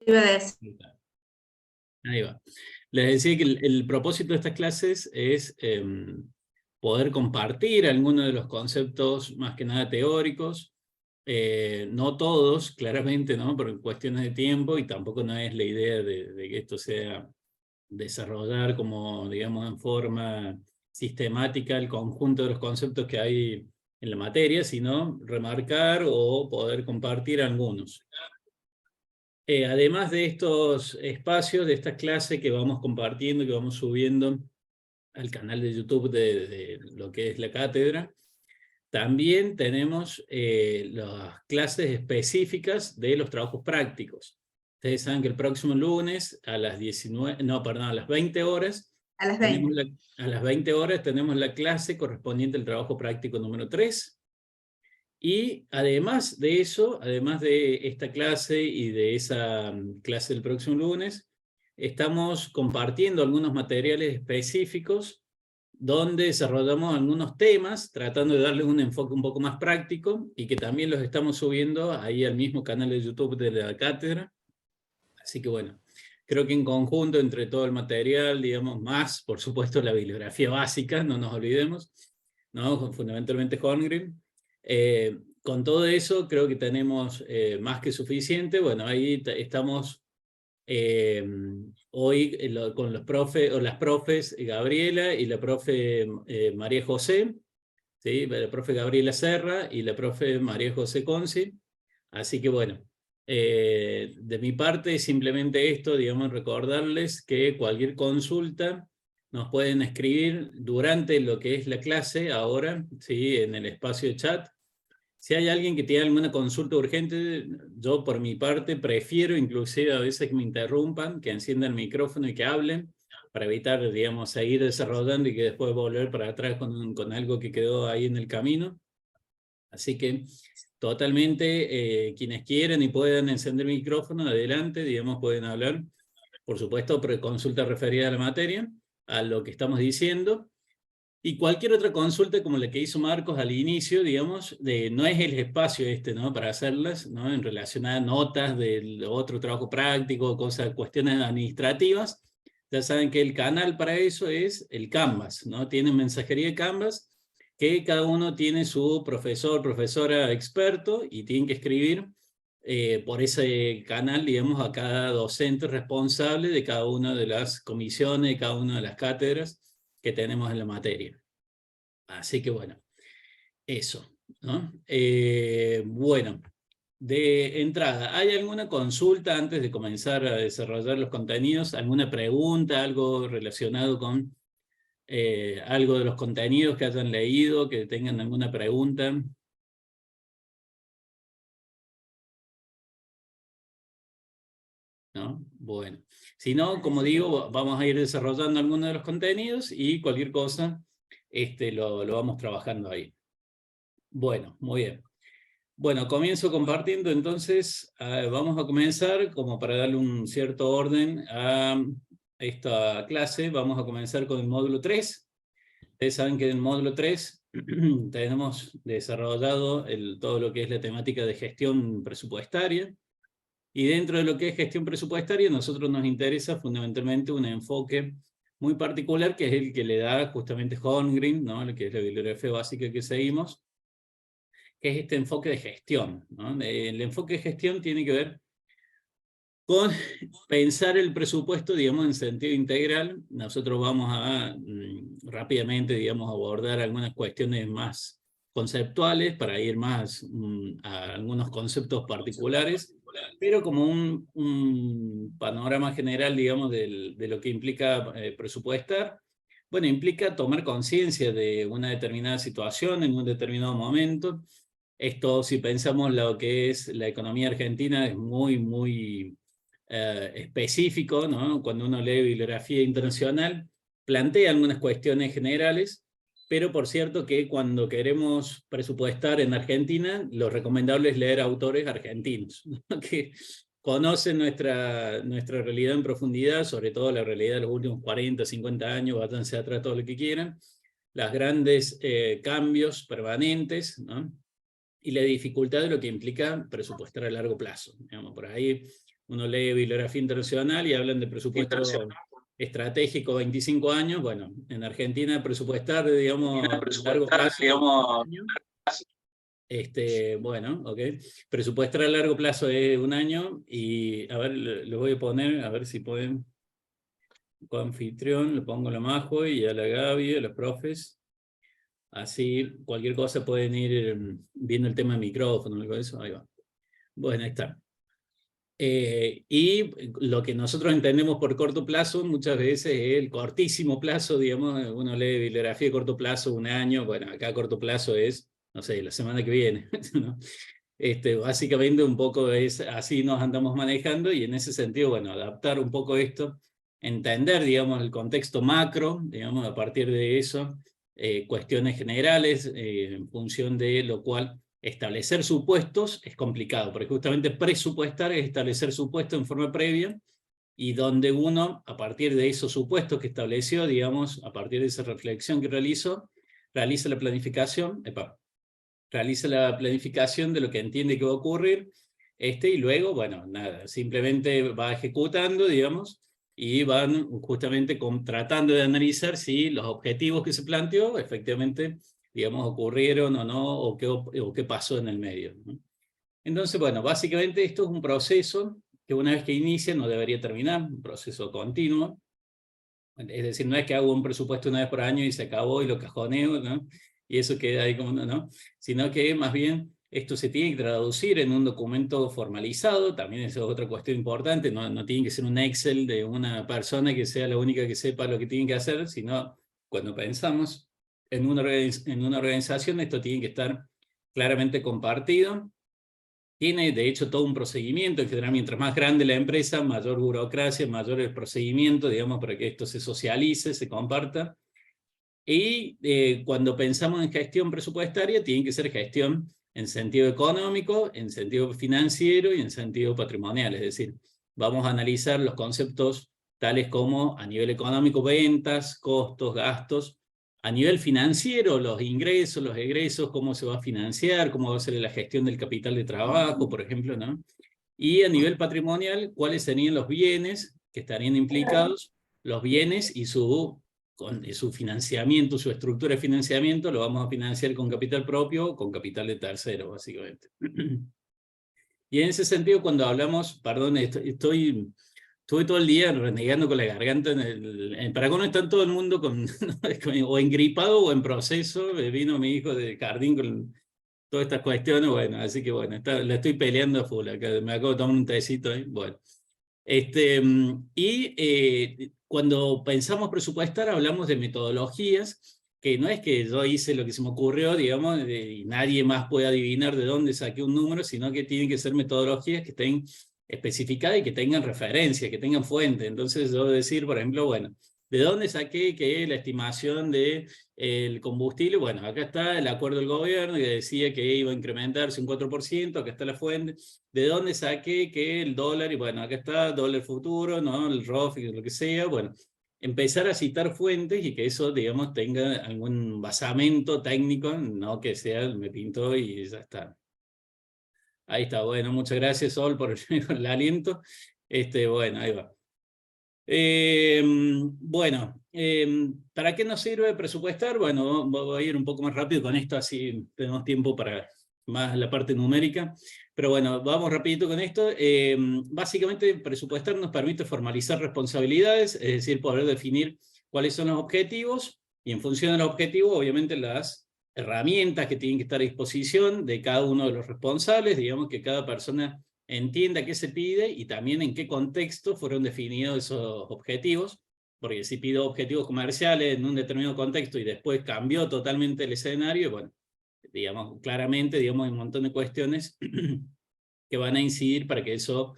Iba a decir. Ahí va. Les decía que el propósito de estas clases es poder compartir algunos de los conceptos más que nada teóricos, no todos, claramente, ¿no? Por cuestiones de tiempo, y tampoco no es la idea de que esto sea desarrollar como, digamos, en forma sistemática el conjunto de los conceptos que hay en la materia, sino remarcar o poder compartir algunos. Además de estos espacios, de estas clases que vamos compartiendo, que vamos subiendo al canal de YouTube de lo que es la cátedra, también tenemos las clases específicas de los trabajos prácticos. Ustedes saben que el próximo lunes a las 19, no, perdón, a las 20 horas, A las 20. a las 20 horas tenemos la clase correspondiente al trabajo práctico número 3. Y además de eso, además de esta clase y de esa clase del próximo lunes, estamos compartiendo algunos materiales específicos donde desarrollamos algunos temas, tratando de darles un enfoque un poco más práctico, y que también los estamos subiendo ahí al mismo canal de YouTube de la cátedra. Así que bueno, creo que en conjunto entre todo el material, digamos, más, por supuesto, la bibliografía básica, no nos olvidemos, ¿no? Fundamentalmente Holmgren. Con todo eso creo que tenemos más que suficiente. Bueno, ahí estamos hoy con los profes, o las profes Gabriela y la profe María José, ¿sí? La profe Gabriela Serra y la profe María José Conci. Así que bueno, de mi parte simplemente esto, digamos, recordarles que cualquier consulta nos pueden escribir durante lo que es la clase ahora, ¿sí? En el espacio de chat. Si hay alguien que tiene alguna consulta urgente, yo por mi parte prefiero inclusive a veces que me interrumpan, que enciendan el micrófono y que hablen, para evitar, digamos, seguir desarrollando y que después volver para atrás con algo que quedó ahí en el camino. Así que totalmente, quienes quieren y puedan encender el micrófono, adelante, digamos, pueden hablar. Por supuesto, consulta referida a la materia, a lo que estamos diciendo. Y cualquier otra consulta como la que hizo Marcos al inicio, digamos, no es el espacio este, ¿no? Para hacerlas, ¿no? En relación a notas del otro trabajo práctico, cosas, cuestiones administrativas. Ya saben que el canal para eso es el Canvas, ¿no? Tienen mensajería de Canvas, que cada uno tiene su profesor, profesora experto, y tienen que escribir por ese canal, digamos, a cada docente responsable de cada una de las comisiones, de cada una de las cátedras que tenemos en la materia. Así que bueno, eso, ¿no? Bueno, de entrada, ¿hay alguna consulta antes de comenzar a desarrollar los contenidos? ¿Alguna pregunta, algo relacionado con algo de los contenidos que hayan leído, que tengan alguna pregunta? ¿No? Bueno, si no, como digo, vamos a ir desarrollando algunos de los contenidos y cualquier cosa lo vamos trabajando ahí. Bueno, muy bien. Bueno, comienzo compartiendo, entonces vamos a comenzar, como para darle un cierto orden a esta clase, vamos a comenzar con el módulo 3. Ustedes saben que en el módulo 3 tenemos desarrollado todo lo que es la temática de gestión presupuestaria, y dentro de lo que es gestión presupuestaria, a nosotros nos interesa fundamentalmente un enfoque muy particular, que es el que le da justamente Holmgren, ¿no? Que es la bibliografía básica que seguimos, que es este enfoque de gestión, ¿no? El enfoque de gestión tiene que ver con pensar el presupuesto, digamos, en sentido integral. Nosotros vamos a rápidamente, digamos, abordar algunas cuestiones más conceptuales para ir más a algunos conceptos particulares, pero como un panorama general, digamos, de lo que implica presupuestar. Bueno, implica tomar conciencia de una determinada situación en un determinado momento. Esto, si pensamos lo que es la economía argentina, es muy específico, ¿no? Cuando uno lee bibliografía internacional, plantea algunas cuestiones generales, pero por cierto que cuando queremos presupuestar en Argentina, lo recomendable es leer autores argentinos, ¿no? Que conocen nuestra realidad en profundidad, sobre todo la realidad de los últimos 40, 50 años, váyanse atrás todo lo que quieran, los grandes cambios permanentes, ¿no? Y la dificultad de lo que implica presupuestar a largo plazo. Digamos, por ahí uno lee bibliografía internacional y hablan de presupuesto estratégico 25 años. Bueno, en Argentina presupuestar, digamos, a largo plazo, digamos, bueno, ok. Presupuestar a largo plazo es 1 año y, a ver, le voy a poner, a ver si pueden, coanfitrión, le pongo a la Majo y a la Gaby, a los profes. Así, cualquier cosa pueden ir viendo el tema de micrófono, algo de eso, ahí va. Bueno, ahí está. Y lo que nosotros entendemos por corto plazo muchas veces es el cortísimo plazo, digamos, uno lee bibliografía de corto plazo, 1 año, bueno, acá corto plazo es, no sé, la semana que viene, ¿no? Básicamente un poco es así nos andamos manejando y en ese sentido, bueno, adaptar un poco esto, entender, digamos, el contexto macro, digamos, a partir de eso, cuestiones generales, en función de lo cual establecer supuestos es complicado, porque justamente presupuestar es establecer supuestos en forma previa y donde uno, a partir de esos supuestos que estableció, digamos, a partir de esa reflexión que realizó, realiza la planificación, realiza la planificación de lo que entiende que va a ocurrir, y luego, bueno, nada, simplemente va ejecutando, digamos, y van justamente tratando de analizar si los objetivos que se planteó efectivamente, digamos, ocurrieron o no, o qué pasó en el medio, ¿no? Entonces, bueno, básicamente esto es un proceso que una vez que inicia no debería terminar, un proceso continuo. Es decir, no es que hago un presupuesto 1 vez por año y se acabó y lo cajoneo, ¿no? Y eso queda ahí como, ¿no? Sino que más bien esto se tiene que traducir en un documento formalizado, también eso es otra cuestión importante, no tiene que ser un Excel de una persona que sea la única que sepa lo que tiene que hacer, sino cuando pensamos en una organización, esto tiene que estar claramente compartido. Tiene, de hecho, todo un procedimiento. En general, mientras más grande la empresa, mayor burocracia, mayor el procedimiento, digamos, para que esto se socialice, se comparta. Y cuando pensamos en gestión presupuestaria, tiene que ser gestión en sentido económico, en sentido financiero y en sentido patrimonial. Es decir, vamos a analizar los conceptos tales como a nivel económico, ventas, costos, gastos. A nivel financiero, los ingresos, los egresos, cómo se va a financiar, cómo va a ser la gestión del capital de trabajo, por ejemplo, ¿no? Y a nivel patrimonial, cuáles serían los bienes que estarían implicados, los bienes y su financiamiento, su estructura de financiamiento, lo vamos a financiar con capital propio o con capital de tercero, básicamente. Y en ese sentido, cuando hablamos, perdón, estuve todo el día renegando con la garganta. En Paraguay está todo el mundo o engripado o en proceso. Vino mi hijo de jardín con todas estas cuestiones, bueno, así que bueno, la estoy peleando a full acá, me acabo de tomar un tecito ahí, bueno. Cuando pensamos presupuestar hablamos de metodologías, que no es que yo hice lo que se me ocurrió, digamos, y nadie más puede adivinar de dónde saqué un número, sino que tienen que ser metodologías que estén especificadas y que tengan referencia, que tengan fuente. Entonces yo decir, por ejemplo, bueno, ¿de dónde saqué que la estimación del combustible? Bueno, acá está el acuerdo del gobierno que decía que iba a incrementarse un 4%, acá está la fuente. ¿De dónde saqué que el dólar? Y bueno, acá está dólar futuro, ¿no? El ROF, lo que sea. Bueno, empezar a citar fuentes y que eso, digamos, tenga algún basamento técnico, no que sea me pintó y ya está. Ahí está, bueno, muchas gracias, Sol, por el aliento. Bueno, ahí va. Bueno, ¿para qué nos sirve presupuestar? Bueno, voy a ir un poco más rápido con esto, así tenemos tiempo para más la parte numérica. Pero bueno, vamos rapidito con esto. Básicamente, presupuestar nos permite formalizar responsabilidades, es decir, poder definir cuáles son los objetivos y en función de los objetivos, obviamente, las herramientas que tienen que estar a disposición de cada uno de los responsables, digamos que cada persona entienda qué se pide y también en qué contexto fueron definidos esos objetivos, porque si pido objetivos comerciales en un determinado contexto y después cambió totalmente el escenario, bueno, digamos, claramente, digamos, hay un montón de cuestiones que van a incidir para que eso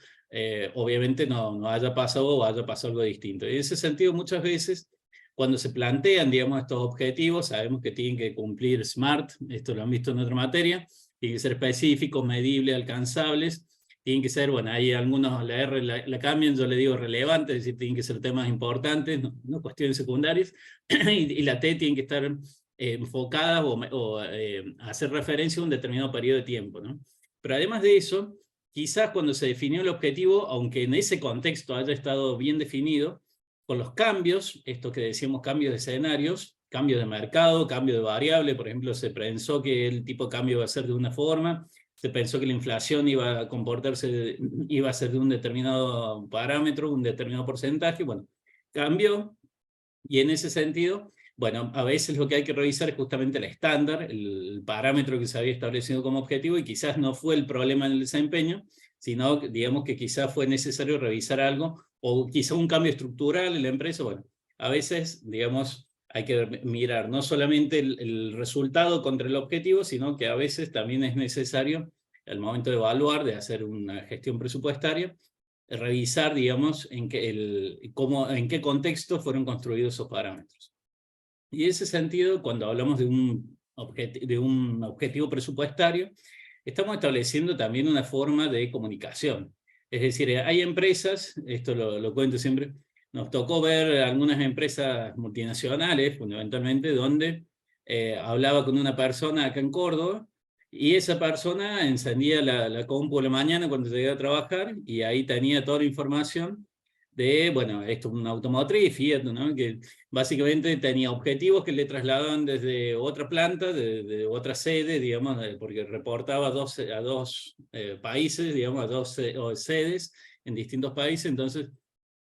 obviamente no haya pasado o haya pasado algo distinto. Y en ese sentido, muchas veces, cuando se plantean, digamos, estos objetivos, sabemos que tienen que cumplir SMART, esto lo han visto en otra materia, tienen que ser específicos, medibles, alcanzables, tienen que ser, bueno, hay algunos, la R la cambian, yo le digo relevantes, es decir, tienen que ser temas importantes, no cuestiones secundarias, y la T tiene que estar enfocadas o hacer referencia a un determinado periodo de tiempo, ¿no? Pero además de eso, quizás cuando se definió el objetivo, aunque en ese contexto haya estado bien definido, con los cambios, esto que decíamos, cambios de escenarios, cambio de mercado, cambio de variable, por ejemplo, se pensó que el tipo de cambio iba a ser de una forma, se pensó que la inflación iba a comportarse, iba a ser de un determinado parámetro, un determinado porcentaje, bueno, cambió, y en ese sentido, bueno, a veces lo que hay que revisar es justamente el estándar, el parámetro que se había establecido como objetivo, y quizás no fue el problema en el desempeño, sino digamos que quizás fue necesario revisar algo, o quizá un cambio estructural en la empresa. Bueno, a veces, digamos, hay que mirar no solamente el resultado contra el objetivo, sino que a veces también es necesario, al momento de evaluar, de hacer una gestión presupuestaria, revisar, digamos, en qué contexto fueron construidos esos parámetros. Y en ese sentido, cuando hablamos de un objetivo presupuestario, estamos estableciendo también una forma de comunicación. Es decir, hay empresas, esto lo cuento siempre, nos tocó ver algunas empresas multinacionales, fundamentalmente, donde hablaba con una persona acá en Córdoba, y esa persona encendía la compu por la mañana cuando llegaba a trabajar, y ahí tenía toda la información de, bueno, esto es una automotriz, Fiat, ¿no? Que básicamente tenía objetivos que le trasladaban desde otra planta, de otra sede, digamos, porque reportaba a dos países, digamos, a dos sedes en distintos países. Entonces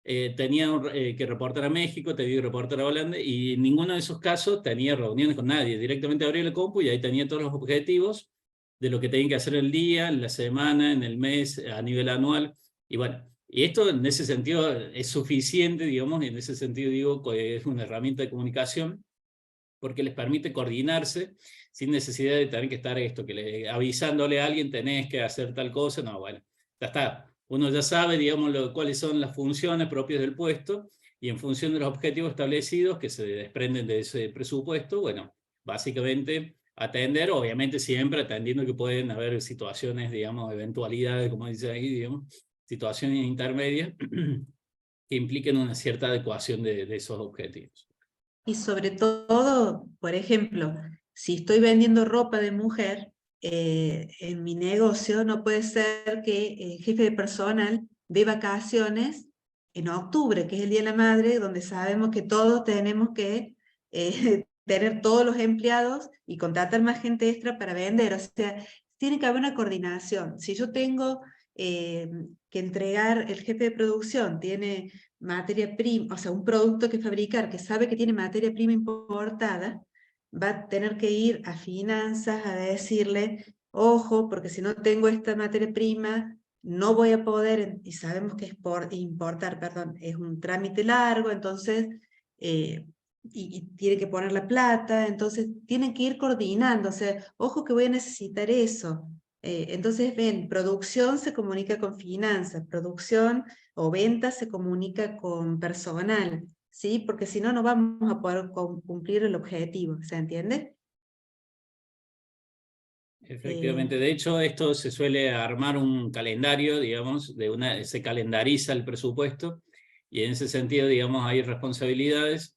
tenía que reportar a México, tenía que reportar a Holanda, y en ninguno de esos casos tenía reuniones con nadie. Directamente abría el compu y ahí tenía todos los objetivos de lo que tenían que hacer el día, en la semana, en el mes, a nivel anual. Y bueno, y esto en ese sentido es suficiente, digamos, y en ese sentido digo que es una herramienta de comunicación, porque les permite coordinarse sin necesidad de tener que estar avisándole a alguien tenés que hacer tal cosa. No, bueno, ya está. Uno ya sabe, digamos, cuáles son las funciones propias del puesto, y en función de los objetivos establecidos que se desprenden de ese presupuesto, bueno, básicamente atender, obviamente siempre atendiendo que pueden haber situaciones, digamos, eventualidades, como dice ahí, digamos, situaciones intermedias que impliquen una cierta adecuación de esos objetivos. Y sobre todo, por ejemplo, si estoy vendiendo ropa de mujer, en mi negocio no puede ser que el jefe de personal dé vacaciones en octubre, que es el Día de la Madre, donde sabemos que todos tenemos que tener todos los empleados y contratar más gente extra para vender. O sea, tiene que haber una coordinación. Si yo tengo que entregar, el jefe de producción tiene materia prima, o sea, un producto que fabricar que sabe que tiene materia prima importada, va a tener que ir a finanzas a decirle, ojo, porque si no tengo esta materia prima, no voy a poder, y sabemos que importar, perdón, es un trámite largo, entonces, y tiene que poner la plata, entonces tienen que ir coordinando, o sea, ojo que voy a necesitar eso. Entonces, ven, producción se comunica con finanzas, producción o ventas se comunica con personal, ¿sí? Porque si no, no vamos a poder cumplir el objetivo, ¿se entiende? Efectivamente, de hecho, esto se suele armar un calendario, digamos, se calendariza el presupuesto, y en ese sentido, digamos, hay responsabilidades.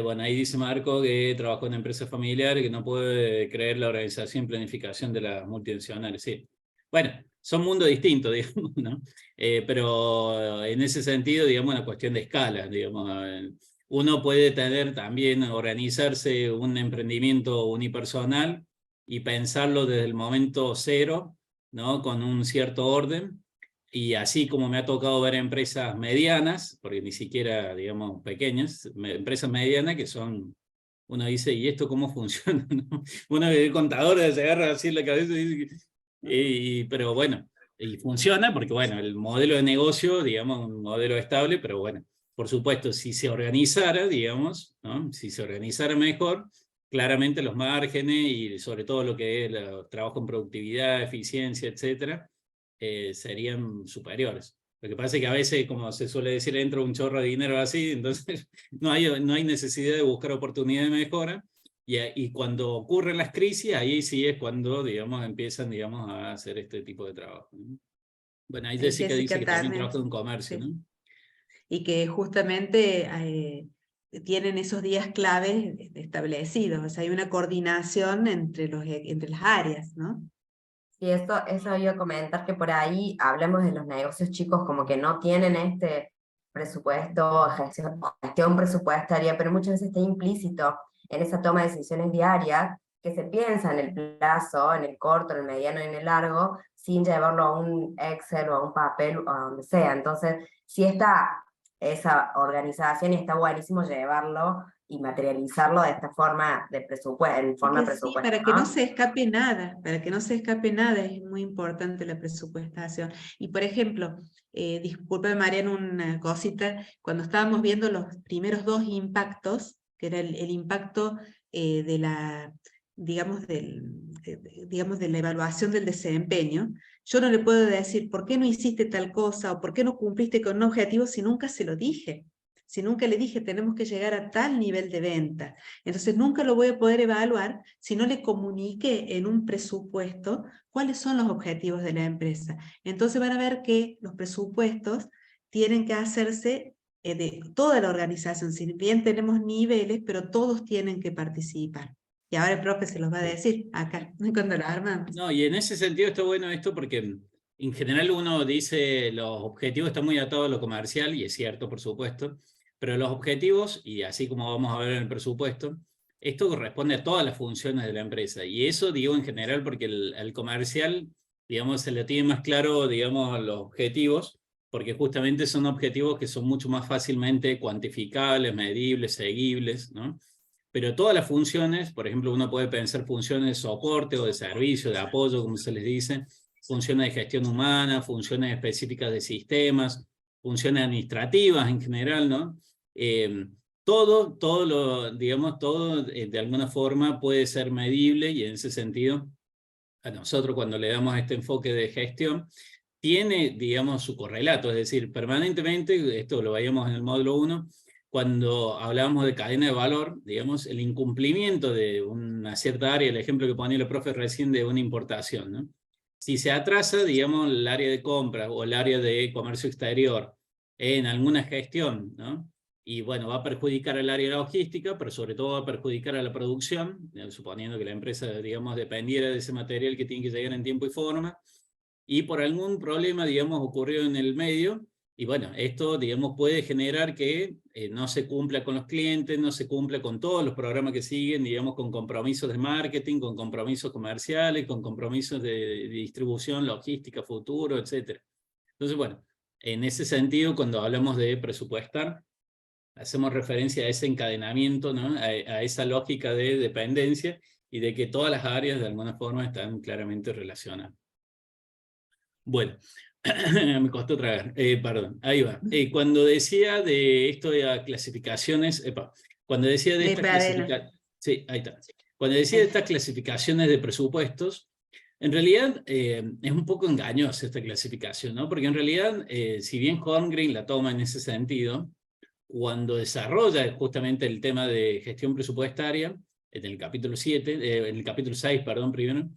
Bueno, ahí dice Marco que trabajó en empresa familiar y que no puede creer la organización y planificación de las multinacionales. Sí. Bueno, son mundos distintos, digamos, ¿no? Pero en ese sentido, digamos, una cuestión de escala, digamos. Uno puede tener también, organizarse un emprendimiento unipersonal y pensarlo desde el momento cero, ¿no? Con un cierto orden. Y así como me ha tocado ver empresas medianas, porque ni siquiera, digamos, pequeñas, empresas medianas que son, uno dice, ¿y esto cómo funciona? ¿No? Uno ve el contador se agarra así en la cabeza y dice, pero bueno, y funciona porque, bueno, el modelo de negocio, digamos, un modelo estable, pero bueno, por supuesto, si se organizara, digamos, ¿no? Si se organizara mejor, claramente los márgenes y sobre todo lo que es el trabajo en productividad, eficiencia, etcétera, serían superiores. Lo que pasa es que a veces, como se suele decir, entra un chorro de dinero así, entonces no hay necesidad de buscar oportunidades de mejora, y cuando ocurren las crisis, ahí sí es cuando, digamos, empiezan, digamos, a hacer este tipo de trabajo, ¿no? Bueno, ahí Ahí Jessica dice Jessica que también Turner, trabaja en comercio, sí. ¿no? Y que justamente tienen esos días claves establecidos, o sea, hay una coordinación entre las áreas, ¿no? Y eso iba a comentar, que por ahí hablamos de los negocios chicos como que no tienen este presupuesto, gestión presupuestaria, pero muchas veces está implícito en esa toma de decisiones diarias que se piensa en el plazo, en el corto, en el mediano y en el largo, sin llevarlo a un Excel o a un papel o a donde sea. Entonces, sí está esa organización y está buenísimo llevarlo y materializarlo de esta forma de presupuesto, en Es forma que sí, presupuesto, para que no ¿no? se escape nada, para que no se escape nada, es muy importante la presupuestación. Y por ejemplo, disculpa Mariana una cosita, cuando estábamos viendo los primeros dos impactos, que era el impacto de la, digamos, digamos, de la evaluación del desempeño, yo no le puedo decir por qué no hiciste tal cosa o por qué no cumpliste con un objetivo si nunca se lo dije. Si nunca le dije tenemos que llegar a tal nivel de venta. Entonces nunca lo voy a poder evaluar si no le comunique en un presupuesto cuáles son los objetivos de la empresa. Entonces van a ver que los presupuestos tienen que hacerse de toda la organización. Si bien tenemos niveles, pero todos tienen que participar. Y ahora el profe se los va a decir acá, cuando lo armamos. No, y en ese sentido está bueno esto porque en general uno dice los objetivos están muy atados a lo comercial, y es cierto, por supuesto, pero los objetivos, y así como vamos a ver en el presupuesto, esto corresponde a todas las funciones de la empresa. Y eso digo en general porque el comercial, digamos, se le tiene más claro, digamos, los objetivos, porque justamente son objetivos que son mucho más fácilmente cuantificables, medibles, seguibles, ¿no? Pero todas las funciones, por ejemplo, uno puede pensar funciones de soporte o de servicio, de apoyo, como se les dice, funciones de gestión humana, funciones específicas de sistemas, funciones administrativas en general, ¿no? Todo lo, digamos, todo de alguna forma puede ser medible, y en ese sentido, a nosotros cuando le damos este enfoque de gestión, tiene, digamos, su correlato, es decir, permanentemente, esto lo veíamos en el módulo 1, cuando hablábamos de cadena de valor, digamos, el incumplimiento de una cierta área, el ejemplo que ponía el profe recién de una importación, ¿no? Si se atrasa, digamos, el área de compra o el área de comercio exterior en alguna gestión, ¿no? Y bueno, va a perjudicar al área logística, pero sobre todo va a perjudicar a la producción, suponiendo que la empresa, digamos, dependiera de ese material que tiene que llegar en tiempo y forma, y por algún problema, digamos, ocurrió en el medio, y bueno, esto, digamos, puede generar que no se cumpla con los clientes, no se cumpla con todos los programas que siguen, digamos, con compromisos de marketing, con compromisos comerciales, con compromisos de distribución, logística, futuro, etc. Entonces, bueno, en ese sentido, cuando hablamos de presupuestar, hacemos referencia a ese encadenamiento, ¿no? A esa lógica de dependencia y de que todas las áreas de alguna forma están claramente relacionadas. Bueno, me costó tragar, perdón, ahí va. Cuando decía de esto de clasificaciones, cuando decía de estas clasificaciones, sí, ahí está. Cuando decía de estas clasificaciones de presupuestos, en realidad es un poco engañosa esta clasificación, ¿no? Porque en realidad, si bien Holmgren la toma en ese sentido, cuando desarrolla justamente el tema de gestión presupuestaria, en el capítulo 7, en el capítulo 6, perdón, primero,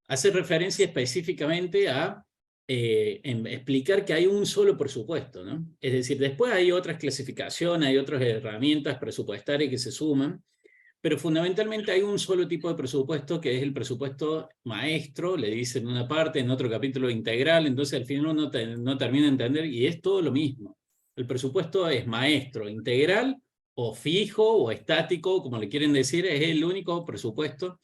hace referencia específicamente a explicar que hay un solo presupuesto, ¿no? Es decir, después hay otras clasificaciones, hay otras herramientas presupuestarias que se suman, pero fundamentalmente hay un solo tipo de presupuesto, que es el presupuesto maestro, le dicen en una parte, en otro capítulo integral, entonces al final uno no termina de entender, y es todo lo mismo. El presupuesto es maestro, integral, o fijo, o estático, como le quieren decir, es el único presupuesto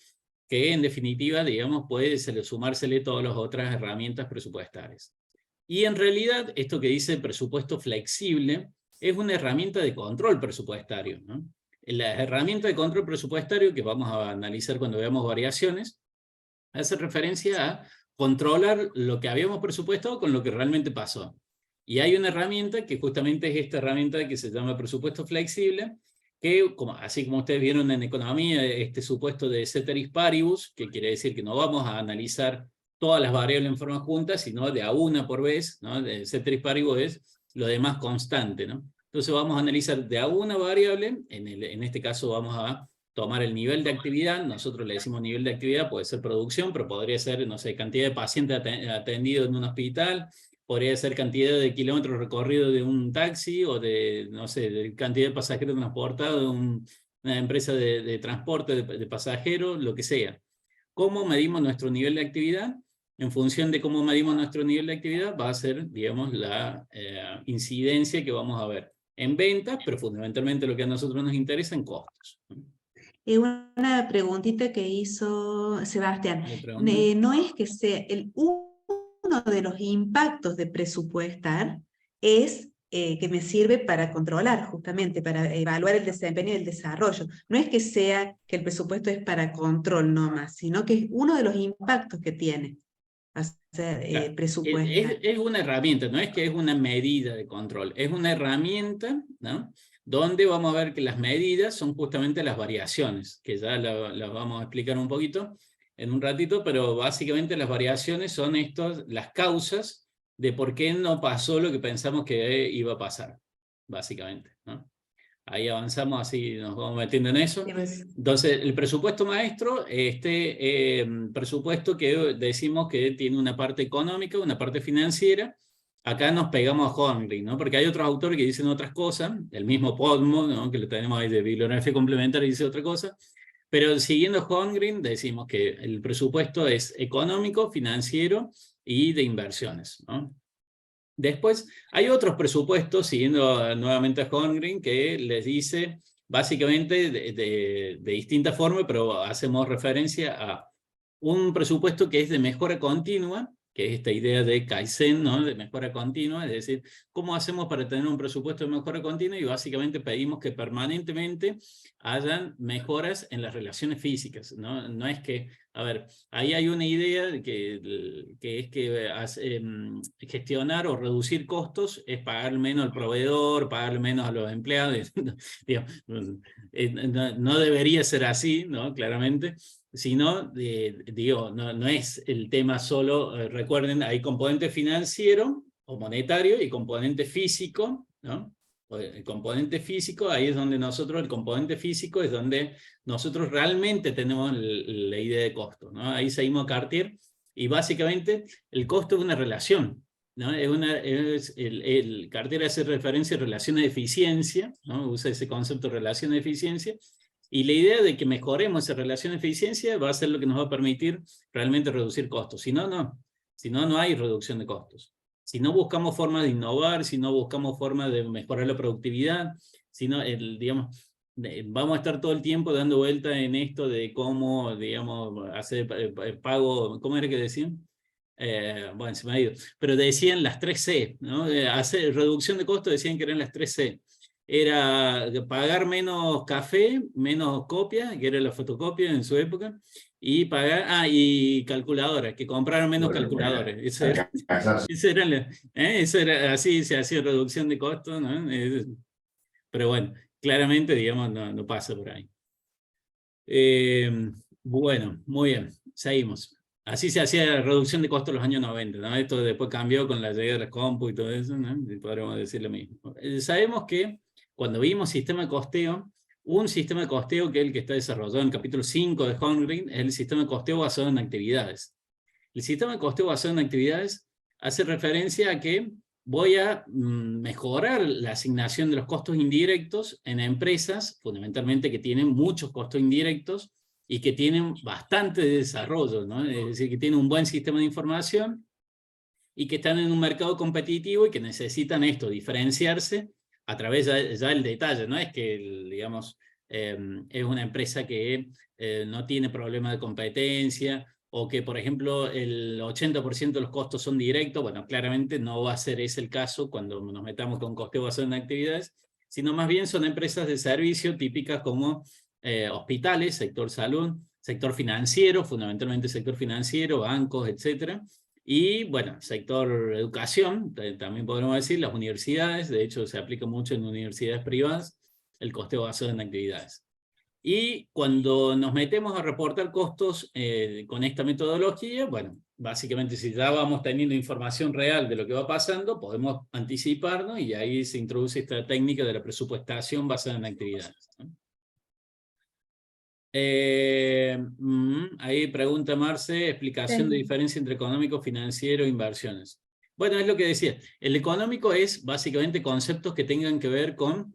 que en definitiva, digamos, puede sumársele todas las otras herramientas presupuestarias. Y en realidad, esto que dice presupuesto flexible es una herramienta de control presupuestario, ¿no? La herramienta de control presupuestario, que vamos a analizar cuando veamos variaciones, hace referencia a controlar lo que habíamos presupuestado con lo que realmente pasó. Y hay una herramienta que justamente es esta herramienta que se llama presupuesto flexible, que así como ustedes vieron en economía, este supuesto de ceteris paribus, que quiere decir que no vamos a analizar todas las variables en forma junta, sino de a una por vez, ¿no? De ceteris paribus es lo demás constante, ¿no? Entonces vamos a analizar de a una variable, en este caso vamos a tomar el nivel de actividad, nosotros le decimos nivel de actividad, puede ser producción, pero podría ser, no sé, cantidad de pacientes atendidos en un hospital, podría ser cantidad de kilómetros recorridos de un taxi, o de, no sé, de cantidad de pasajeros transportados de una empresa de transporte de pasajeros, lo que sea. ¿Cómo medimos nuestro nivel de actividad? en función de cómo medimos nuestro nivel de actividad, va a ser, digamos, la incidencia que vamos a ver en ventas, pero fundamentalmente lo que a nosotros nos interesa en costos. Una preguntita que hizo Sebastián. ¿Me preguntan? No es que sea uno de los impactos de presupuestar es que me sirve para controlar, justamente, para evaluar el desempeño y el desarrollo. No es que sea que el presupuesto es para control nomás, sino que es uno de los impactos que tiene hacer Claro. presupuestar. Es una herramienta, no es que es una medida de control, es una herramienta, ¿no? Donde vamos a ver que las medidas son justamente las variaciones, que ya las vamos a explicar un poquito en un ratito, pero básicamente las variaciones son las causas de por qué no pasó lo que pensamos que iba a pasar, básicamente, ¿no? Ahí avanzamos, así nos vamos metiendo en eso. Entonces, el presupuesto maestro, presupuesto que decimos que tiene una parte económica, una parte financiera. Acá nos pegamos a Holmgren, ¿no? Porque hay otros autores que dicen otras cosas, el mismo Podmo, ¿no? Que lo tenemos ahí de bibliografía complementaria, dice otra cosa. Pero siguiendo Holmgren, decimos que el presupuesto es económico, financiero y de inversiones, ¿no? Después, hay otros presupuestos, siguiendo nuevamente a Holmgren, que les dice, básicamente, de distinta forma, pero hacemos referencia a un presupuesto que es de mejora continua, que es esta idea de Kaizen, ¿no? De mejora continua, es decir, ¿cómo hacemos para tener un presupuesto de mejora continua? Y básicamente pedimos que permanentemente hayan mejoras en las relaciones físicas, ¿no? No es que, a ver, ahí hay una idea de que es que gestionar o reducir costos es pagar menos al proveedor, pagar menos a los empleados. Digamos, no debería ser así, ¿no? Claramente. Sino, digo, no es el tema solo, recuerden, hay componente financiero o monetario y componente físico, ¿no? El componente físico, ahí es donde nosotros, el componente físico es donde nosotros realmente tenemos la idea de costo, ¿no? Ahí seguimos a Cartier, y básicamente el costo es una relación, ¿no? Cartier hace referencia a relaciones de eficiencia, ¿no? Usa ese concepto de relación de eficiencia, y la idea de que mejoremos esa relación de eficiencia va a ser lo que nos va a permitir realmente reducir costos. Si no, no. Si no, no hay reducción de costos. Si no buscamos formas de innovar, si no buscamos formas de mejorar la productividad, si no, digamos, vamos a estar todo el tiempo dando vuelta en esto de cómo, digamos, hacer pago, ¿cómo era que decían? Bueno, se me ha ido. Pero decían las 3C, ¿no? Hacer reducción de costos, decían que eran las 3C. Era pagar menos café, menos copia, que era la fotocopia en su época, y pagar, y calculadoras, que compraron menos calculadoras. Eso era, así se hacía reducción de costos, ¿no? Pero bueno, claramente, digamos, no pasa por ahí. Bueno, muy bien, seguimos. Así se hacía reducción de costos en los años 90, ¿no? Esto después cambió con la llegada de las compu y todo eso, ¿no? Y podríamos decir lo mismo. Sabemos que cuando vimos sistema de costeo, un sistema de costeo que es el que está desarrollado en el capítulo 5 de Holmgren, es el sistema de costeo basado en actividades. El sistema de costeo basado en actividades hace referencia a que voy a mejorar la asignación de los costos indirectos en empresas, fundamentalmente que tienen muchos costos indirectos y que tienen bastante desarrollo, ¿no? Es decir, que tienen un buen sistema de información y que están en un mercado competitivo y que necesitan esto, diferenciarse a través ya del detalle. No es que, digamos, es una empresa que no tiene problemas de competencia, o que, por ejemplo, el 80% de los costos son directos. Bueno, claramente no va a ser ese el caso cuando nos metamos con costeo basado en actividades, sino más bien son empresas de servicio típicas como hospitales, sector salud, sector financiero, fundamentalmente sector financiero, bancos, etc. Y bueno, sector educación, también podemos decir, las universidades, de hecho se aplica mucho en universidades privadas, el costeo basado en actividades. Y cuando nos metemos a reportar costos con esta metodología, bueno, básicamente si ya vamos teniendo información real de lo que va pasando, podemos anticiparnos y ahí se introduce esta técnica de la presupuestación basada en actividades, ¿no? Ahí pregunta Marce, explicación de diferencia entre económico, financiero e inversiones. Bueno, es lo que decía, el económico es básicamente conceptos que tengan que ver con,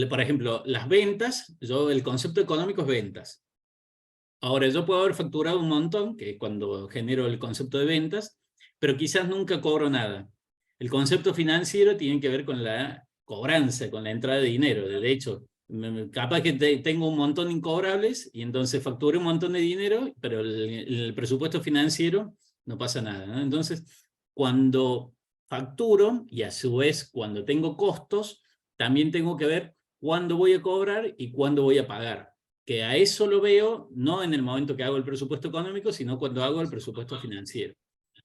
por ejemplo, las ventas. El concepto económico es ventas. Ahora, yo puedo haber facturado un montón, que es cuando genero el concepto de ventas, pero quizás nunca cobro nada. El concepto financiero tiene que ver con la cobranza, con la entrada de dinero. De hecho, capaz que tengo un montón de incobrables y entonces facturé un montón de dinero, pero el presupuesto financiero no pasa nada, ¿no? Entonces, cuando facturo y a su vez cuando tengo costos, también tengo que ver cuándo voy a cobrar y cuándo voy a pagar. Que a eso lo veo no en el momento que hago el presupuesto económico, sino cuando hago el presupuesto financiero.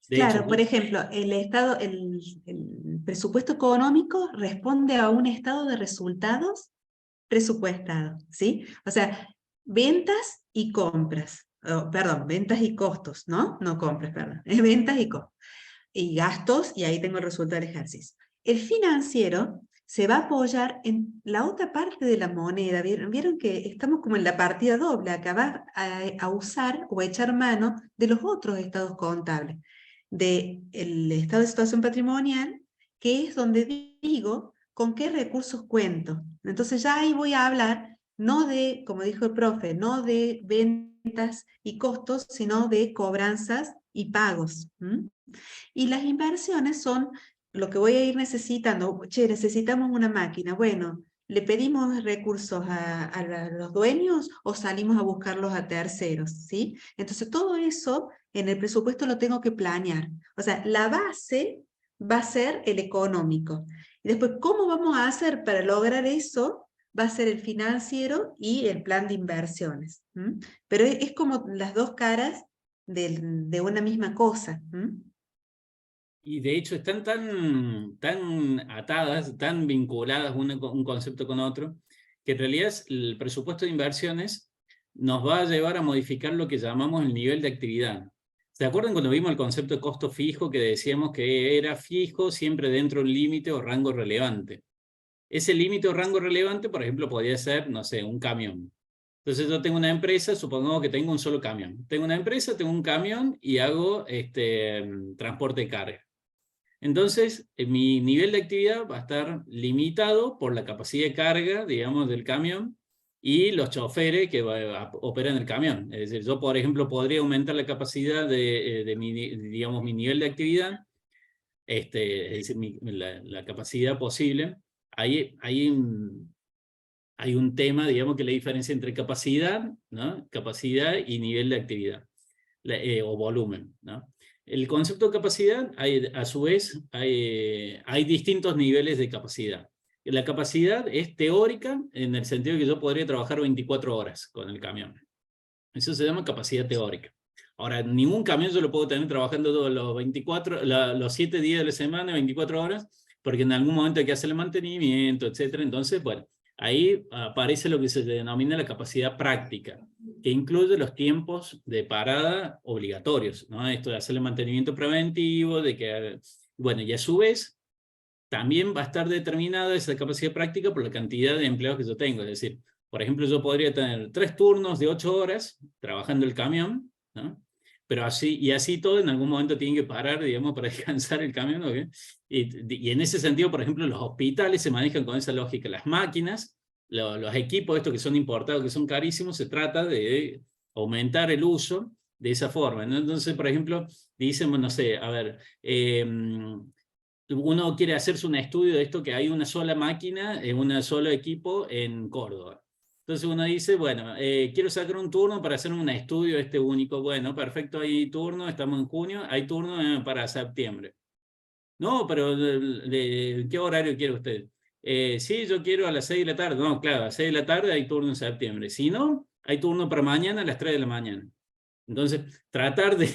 De hecho, Claro, por ejemplo, el presupuesto económico responde a un estado de resultados presupuestado, ¿sí? O sea, ventas y compras, perdón, ventas y costos, ¿no? No compras, perdón, es ventas y costos. Y gastos, y ahí tengo el resultado del ejercicio. El financiero se va a apoyar en la otra parte de la moneda. ¿Vieron que estamos como en la partida doble? Acá va a usar o a echar mano de los otros estados contables, del estado de situación patrimonial, que es donde digo con qué recursos cuento. Entonces ya ahí voy a hablar, no de, como dijo el profe, no de ventas y costos, sino de cobranzas y pagos. Y las inversiones son lo que voy a ir necesitando. Che, necesitamos una máquina. Bueno, ¿le pedimos recursos a los dueños o salimos a buscarlos a terceros? ¿Sí? Entonces, todo eso en el presupuesto lo tengo que planear. O sea, la base va a ser el económico. Y después, ¿cómo vamos a hacer para lograr eso? Va a ser el financiero y el plan de inversiones. Pero es como las dos caras de una misma cosa. y de hecho están tan atadas, tan vinculadas un concepto con otro, que en realidad el presupuesto de inversiones nos va a llevar a modificar lo que llamamos el nivel de actividad. ¿Se acuerdan cuando vimos el concepto de costo fijo que decíamos que era fijo siempre dentro de un límite o rango relevante? Ese límite o rango relevante, por ejemplo, podría ser, no sé, un camión. Entonces yo tengo una empresa, supongamos que tengo un solo camión. Tengo una empresa, tengo un camión y hago transporte de carga. Entonces, mi nivel de actividad va a estar limitado por la capacidad de carga, digamos, del camión y los choferes que operan el camión. Es decir, yo, por ejemplo, podría aumentar la capacidad de digamos, mi nivel de actividad, es decir, la capacidad posible. Hay un tema, digamos, que la diferencia entre capacidad, ¿no? Capacidad y nivel de actividad, o volumen, ¿no? El concepto de capacidad, a su vez, hay distintos niveles de capacidad. La capacidad es teórica en el sentido de que yo podría trabajar 24 horas con el camión. Eso se llama capacidad teórica. Ahora, ningún camión yo lo puedo tener trabajando todos los 7 días de la semana, 24 horas, porque en algún momento hay que hacer el mantenimiento, etc. Entonces, bueno, ahí aparece lo que se denomina la capacidad práctica, que incluye los tiempos de parada obligatorios, ¿no? Esto de hacer el mantenimiento preventivo, bueno, y a su vez, también va a estar determinada esa capacidad práctica por la cantidad de empleados que yo tengo. Es decir, por ejemplo, yo podría tener 3 turnos de 8 horas trabajando el camión, ¿no? Pero así todo en algún momento tienen que parar, digamos, para descansar el camión, ¿no? Y en ese sentido, por ejemplo, los hospitales se manejan con esa lógica. Las máquinas, los equipos estos que son importados, que son carísimos, se trata de aumentar el uso de esa forma, ¿no? Entonces, por ejemplo, dicen, no sé, a ver, uno quiere hacerse un estudio de esto, que hay una sola máquina, un solo equipo en Córdoba. Entonces uno dice, bueno, quiero sacar un turno para hacer un estudio único. Bueno, perfecto, hay turno, estamos en junio, hay turno para septiembre. No, pero ¿qué horario quiere usted? Sí, yo quiero a las 6 de la tarde. No, claro, a las 6 de la tarde hay turno en septiembre. Si no, hay turno para mañana a las 3 de la mañana. Entonces, tratar de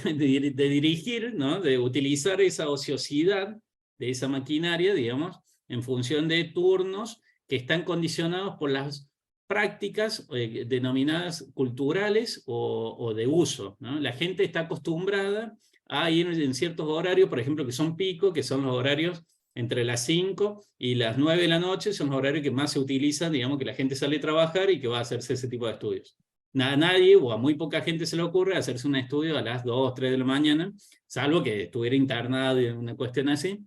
dirigir, ¿no? De utilizar esa ociosidad de esa maquinaria, digamos, en función de turnos que están condicionados por las prácticas denominadas culturales o de uso, ¿no? La gente está acostumbrada a ir en ciertos horarios, por ejemplo, que son pico, que son los horarios entre las 5 y las 9 de la noche, son los horarios que más se utilizan, digamos, que la gente sale a trabajar y que va a hacerse ese tipo de estudios. A nadie o a muy poca gente se le ocurre hacerse un estudio a las 2, 3 de la mañana, salvo que estuviera internado en una cuestión así.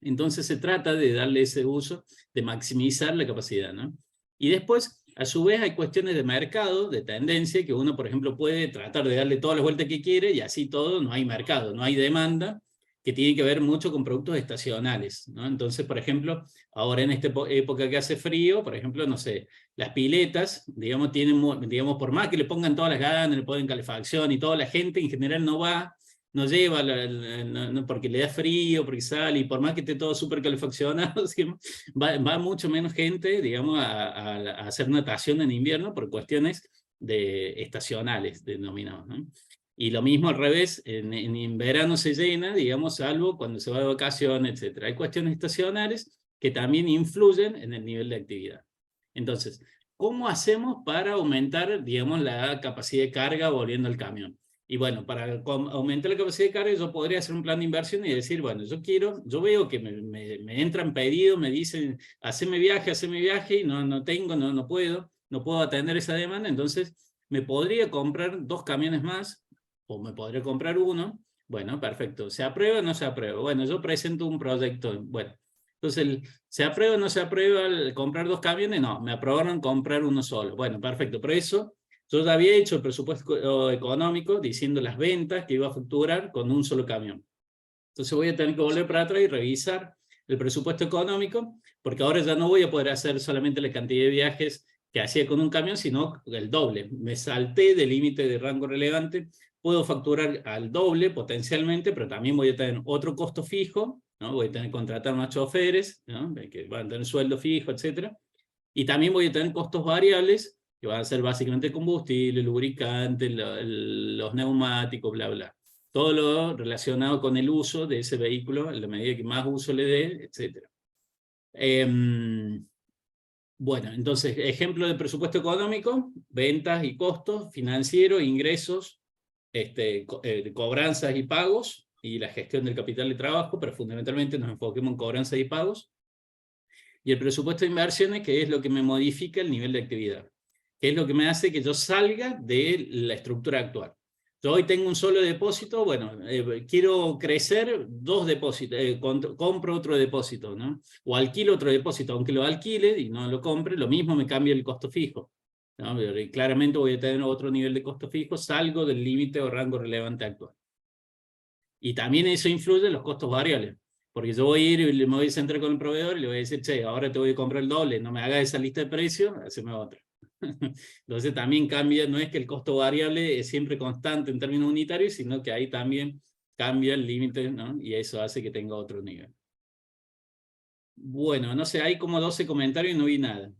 Entonces se trata de darle ese uso, de maximizar la capacidad, ¿no? Y después A su vez hay cuestiones de mercado, de tendencia, que uno, por ejemplo, puede tratar de darle todas las vueltas que quiere y así todo, no hay mercado, no hay demanda, que tiene que ver mucho con productos estacionales, ¿no? Entonces, por ejemplo, ahora en esta época que hace frío, por ejemplo, no sé, las piletas, digamos, digamos, por más que le pongan todas las ganas, le ponen calefacción y toda la gente en general no va, no lleva, porque le da frío, porque sale, y por más que esté todo súper calefaccionado, va mucho menos gente, digamos, a hacer natación en invierno por cuestiones estacionales, denominados, ¿no? Y lo mismo al revés, en verano se llena, digamos, salvo cuando se va de vacaciones, etc. Hay cuestiones estacionales que también influyen en el nivel de actividad. Entonces, ¿cómo hacemos para aumentar, digamos, la capacidad de carga volviendo al camión? Y bueno, para aumentar la capacidad de carga, yo podría hacer un plan de inversión y decir, bueno, yo veo que me entran pedidos, me dicen, haceme viaje, y no puedo atender esa demanda, entonces me podría comprar 2 camiones más, o me podría comprar uno. Bueno, perfecto. ¿Se aprueba o no se aprueba? Bueno, yo presento un proyecto. Bueno, entonces, ¿se aprueba o no se aprueba el comprar 2 camiones? No, me aprobaron comprar uno solo. Bueno, perfecto. Pero eso, yo ya había hecho el presupuesto económico diciendo las ventas que iba a facturar con un solo camión. Entonces voy a tener que volver para atrás y revisar el presupuesto económico, porque ahora ya no voy a poder hacer solamente la cantidad de viajes que hacía con un camión, sino el doble. Me salté del límite de rango relevante, puedo facturar al doble potencialmente, pero también voy a tener otro costo fijo, ¿no? Voy a tener que contratar más choferes, ¿no? Que van a tener sueldo fijo, etc. Y también voy a tener costos variables, que van a ser básicamente combustible, lubricante, los neumáticos, bla, bla. Todo lo relacionado con el uso de ese vehículo, en la medida que más uso le dé, etc. Bueno, entonces, ejemplo de presupuesto económico: ventas y costos, financiero, ingresos, cobranzas y pagos, y la gestión del capital de trabajo, pero fundamentalmente nos enfoquemos en cobranzas y pagos. Y el presupuesto de inversiones, que es lo que me modifica el nivel de actividad, que es lo que me hace que yo salga de la estructura actual. Yo hoy tengo un solo depósito, bueno, quiero crecer 2 depósitos, compro otro depósito, ¿no? O alquilo otro depósito, aunque lo alquile y no lo compre, lo mismo me cambia el costo fijo, ¿no? Y claramente voy a tener otro nivel de costo fijo, salgo del límite o rango relevante actual. Y también eso influye en los costos variables, porque yo voy a ir y me voy a centrar con el proveedor y le voy a decir, che, ahora te voy a comprar el doble, no me hagas esa lista de precios, haceme otra. Entonces también cambia, no es que el costo variable es siempre constante en términos unitarios, sino que ahí también cambia el límite, ¿no? Y eso hace que tenga otro nivel. Bueno, no sé, hay como 12 comentarios y no vi nada.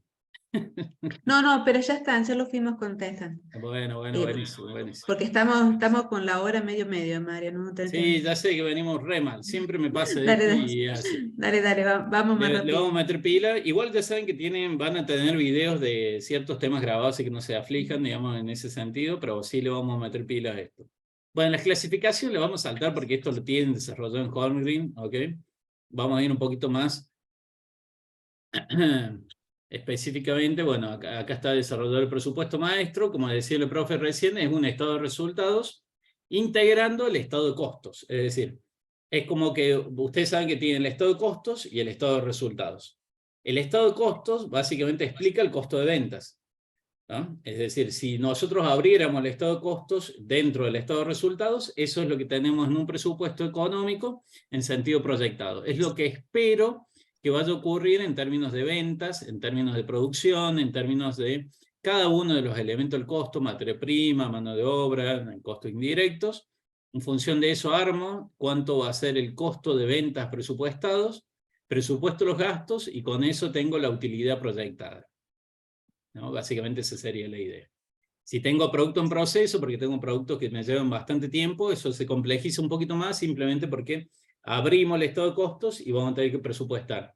No, pero ya están, ya lo fuimos contestando. Bueno, buenísimo. Porque estamos con la hora medio, Mario. ¿No? Sí, ya sé que venimos re mal, siempre me pasa Dale, esto dale. y así. Dale, vamos más Le rápido. vamos a meter pila. Igual ya saben que van a tener videos de ciertos temas grabados, así que no se aflijan, digamos, en ese sentido, pero sí le vamos a meter pila a esto. Bueno, las clasificaciones le vamos a saltar porque esto lo tienen desarrollado en Holmgren, ¿ok? Vamos a ir un poquito más específicamente. Bueno, acá está desarrollado el presupuesto maestro, como decía el profe recién, es un estado de resultados integrando el estado de costos, es decir, es como que ustedes saben que tienen el estado de costos y el estado de resultados. El estado de costos básicamente explica el costo de ventas, ¿no? Es decir, si nosotros abriéramos el estado de costos dentro del estado de resultados, eso es lo que tenemos en un presupuesto económico en sentido proyectado. Es lo que espero que vaya a ocurrir en términos de ventas, en términos de producción, en términos de cada uno de los elementos del costo, materia prima, mano de obra, costos indirectos. En función de eso armo cuánto va a ser el costo de ventas presupuestados, presupuesto los gastos y con eso tengo la utilidad proyectada, ¿no? Básicamente esa sería la idea. Si tengo producto en proceso, porque tengo productos que me llevan bastante tiempo, eso se complejiza un poquito más simplemente porque abrimos el estado de costos y vamos a tener que presupuestar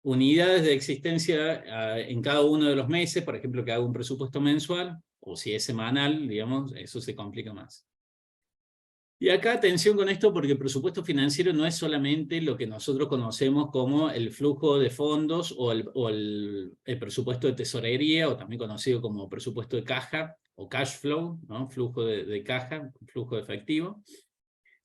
unidades de existencia en cada uno de los meses, por ejemplo, que haga un presupuesto mensual, o si es semanal, digamos, eso se complica más. Y acá atención con esto, porque el presupuesto financiero no es solamente lo que nosotros conocemos como el flujo de fondos o el presupuesto de tesorería, o también conocido como presupuesto de caja o cash flow, ¿no? Flujo de caja, flujo de efectivo,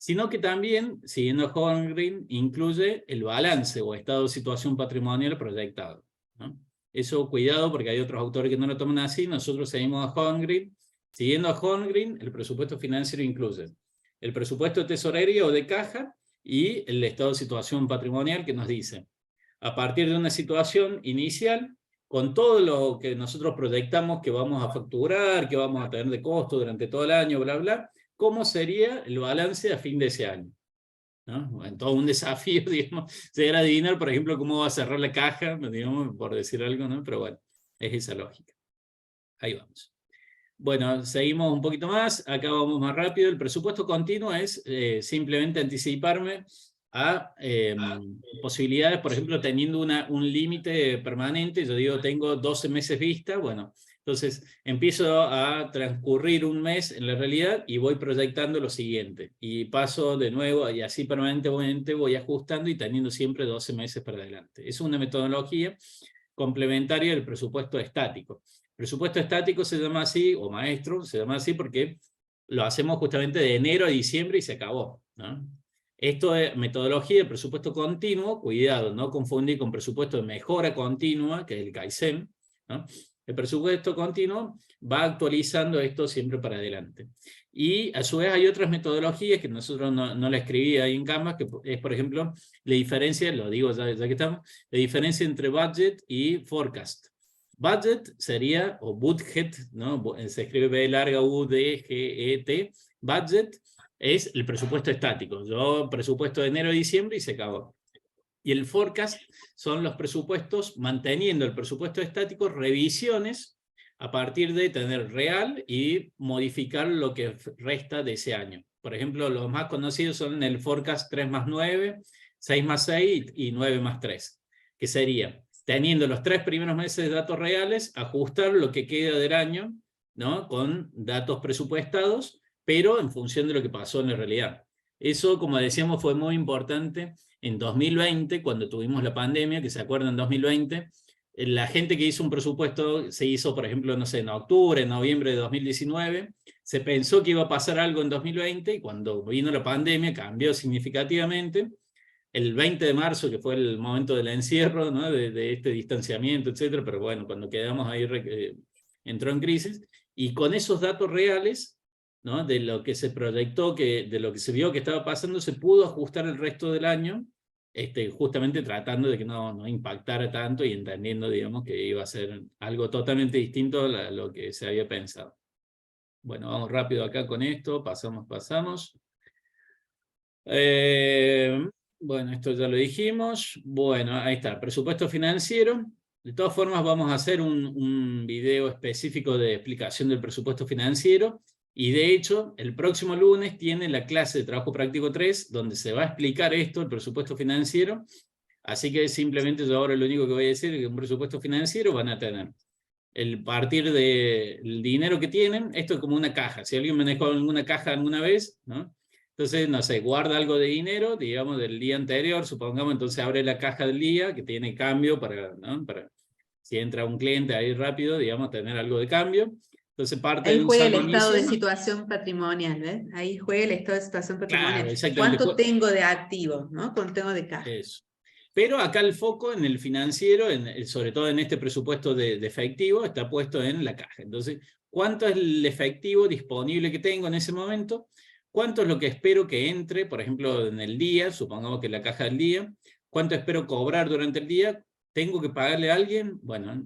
sino que también, siguiendo Holmgren, incluye el balance o estado de situación patrimonial proyectado, ¿no? Eso cuidado porque hay otros autores que no lo toman así, nosotros seguimos a Holmgren. Siguiendo a Holmgren, el presupuesto financiero incluye el presupuesto de tesorería o de caja y el estado de situación patrimonial que nos dice, a partir de una situación inicial, con todo lo que nosotros proyectamos que vamos a facturar, que vamos a tener de costo durante todo el año, bla, bla, ¿cómo sería el balance a fin de ese año? ¿No? En todo un desafío, digamos, si era de dinero, por ejemplo, cómo va a cerrar la caja, digamos, por decir algo, ¿no? Pero bueno, es esa lógica. Ahí vamos. Bueno, seguimos un poquito más, acá vamos más rápido. El presupuesto continuo es simplemente anticiparme a posibilidades, por ejemplo, teniendo un límite permanente. Yo digo, tengo 12 meses vista, bueno, entonces empiezo a transcurrir un mes en la realidad y voy proyectando lo siguiente. Y paso de nuevo, y así permanentemente voy ajustando y teniendo siempre 12 meses para adelante. Es una metodología complementaria del presupuesto estático. Presupuesto estático se llama así, o maestro, se llama así porque lo hacemos justamente de enero a diciembre y se acabó, ¿no? Esto es metodología de presupuesto continuo, cuidado, no confundir con presupuesto de mejora continua, que es el Kaizen, ¿no? El presupuesto continuo va actualizando esto siempre para adelante. Y a su vez hay otras metodologías que nosotros no la escribí ahí en Canvas, que es, por ejemplo, la diferencia, lo digo ya que estamos, la diferencia entre budget y forecast. Budget sería, o budget, ¿no? Se escribe B larga U, D, G, E, T. Budget es el presupuesto estático. Yo presupuesto de enero a diciembre y se acabó. Y el forecast son los presupuestos, manteniendo el presupuesto estático, revisiones a partir de tener real y modificar lo que resta de ese año. Por ejemplo, los más conocidos son el forecast 3 más 9, 6 más 6 y 9 más 3, que sería, teniendo los 3 primeros meses de datos reales, ajustar lo que queda del año, ¿no? Con datos presupuestados, pero en función de lo que pasó en la realidad. Eso, como decíamos, fue muy importante en 2020, cuando tuvimos la pandemia, que se acuerdan, en 2020, la gente que hizo un presupuesto se hizo, por ejemplo, no sé, en octubre, en noviembre de 2019, se pensó que iba a pasar algo en 2020, y cuando vino la pandemia cambió significativamente. El 20 de marzo, que fue el momento del encierro, ¿no? de este distanciamiento, etcétera, pero bueno, cuando quedamos ahí entró en crisis, y con esos datos reales, ¿no? De lo que se proyectó, de lo que se vio que estaba pasando, se pudo ajustar el resto del año, justamente tratando de que no impactara tanto y entendiendo, digamos, que iba a ser algo totalmente distinto a lo que se había pensado. Bueno, vamos rápido acá con esto, pasamos. Bueno, esto ya lo dijimos. Bueno, ahí está, presupuesto financiero. De todas formas, vamos a hacer un video específico de explicación del presupuesto financiero. Y de hecho, el próximo lunes tiene la clase de trabajo práctico 3, donde se va a explicar esto, el presupuesto financiero. Así que simplemente yo ahora lo único que voy a decir es que un presupuesto financiero van a tener el partir del dinero que tienen. Esto es como una caja. Si alguien manejó alguna caja alguna vez, ¿no? Entonces, no sé, guarda algo de dinero, digamos, del día anterior, supongamos, entonces abre la caja del día, que tiene cambio ¿no? Para si entra un cliente ahí rápido, digamos, tener algo de cambio. Entonces parte ahí de un juega el saldo estado de inicial. situación patrimonial, ¿ves? Ahí juega el estado de situación patrimonial. Claro, exactamente. ¿Cuánto tengo de activos, ¿no? ¿Cuánto tengo de caja? Eso. Pero acá el foco en el financiero, sobre todo en este presupuesto de efectivo, está puesto en la caja. Entonces, ¿cuánto es el efectivo disponible que tengo en ese momento? ¿Cuánto es lo que espero que entre, por ejemplo, en el día? Supongamos que la caja del día. ¿Cuánto espero cobrar durante el día? ¿Tengo que pagarle a alguien? Bueno,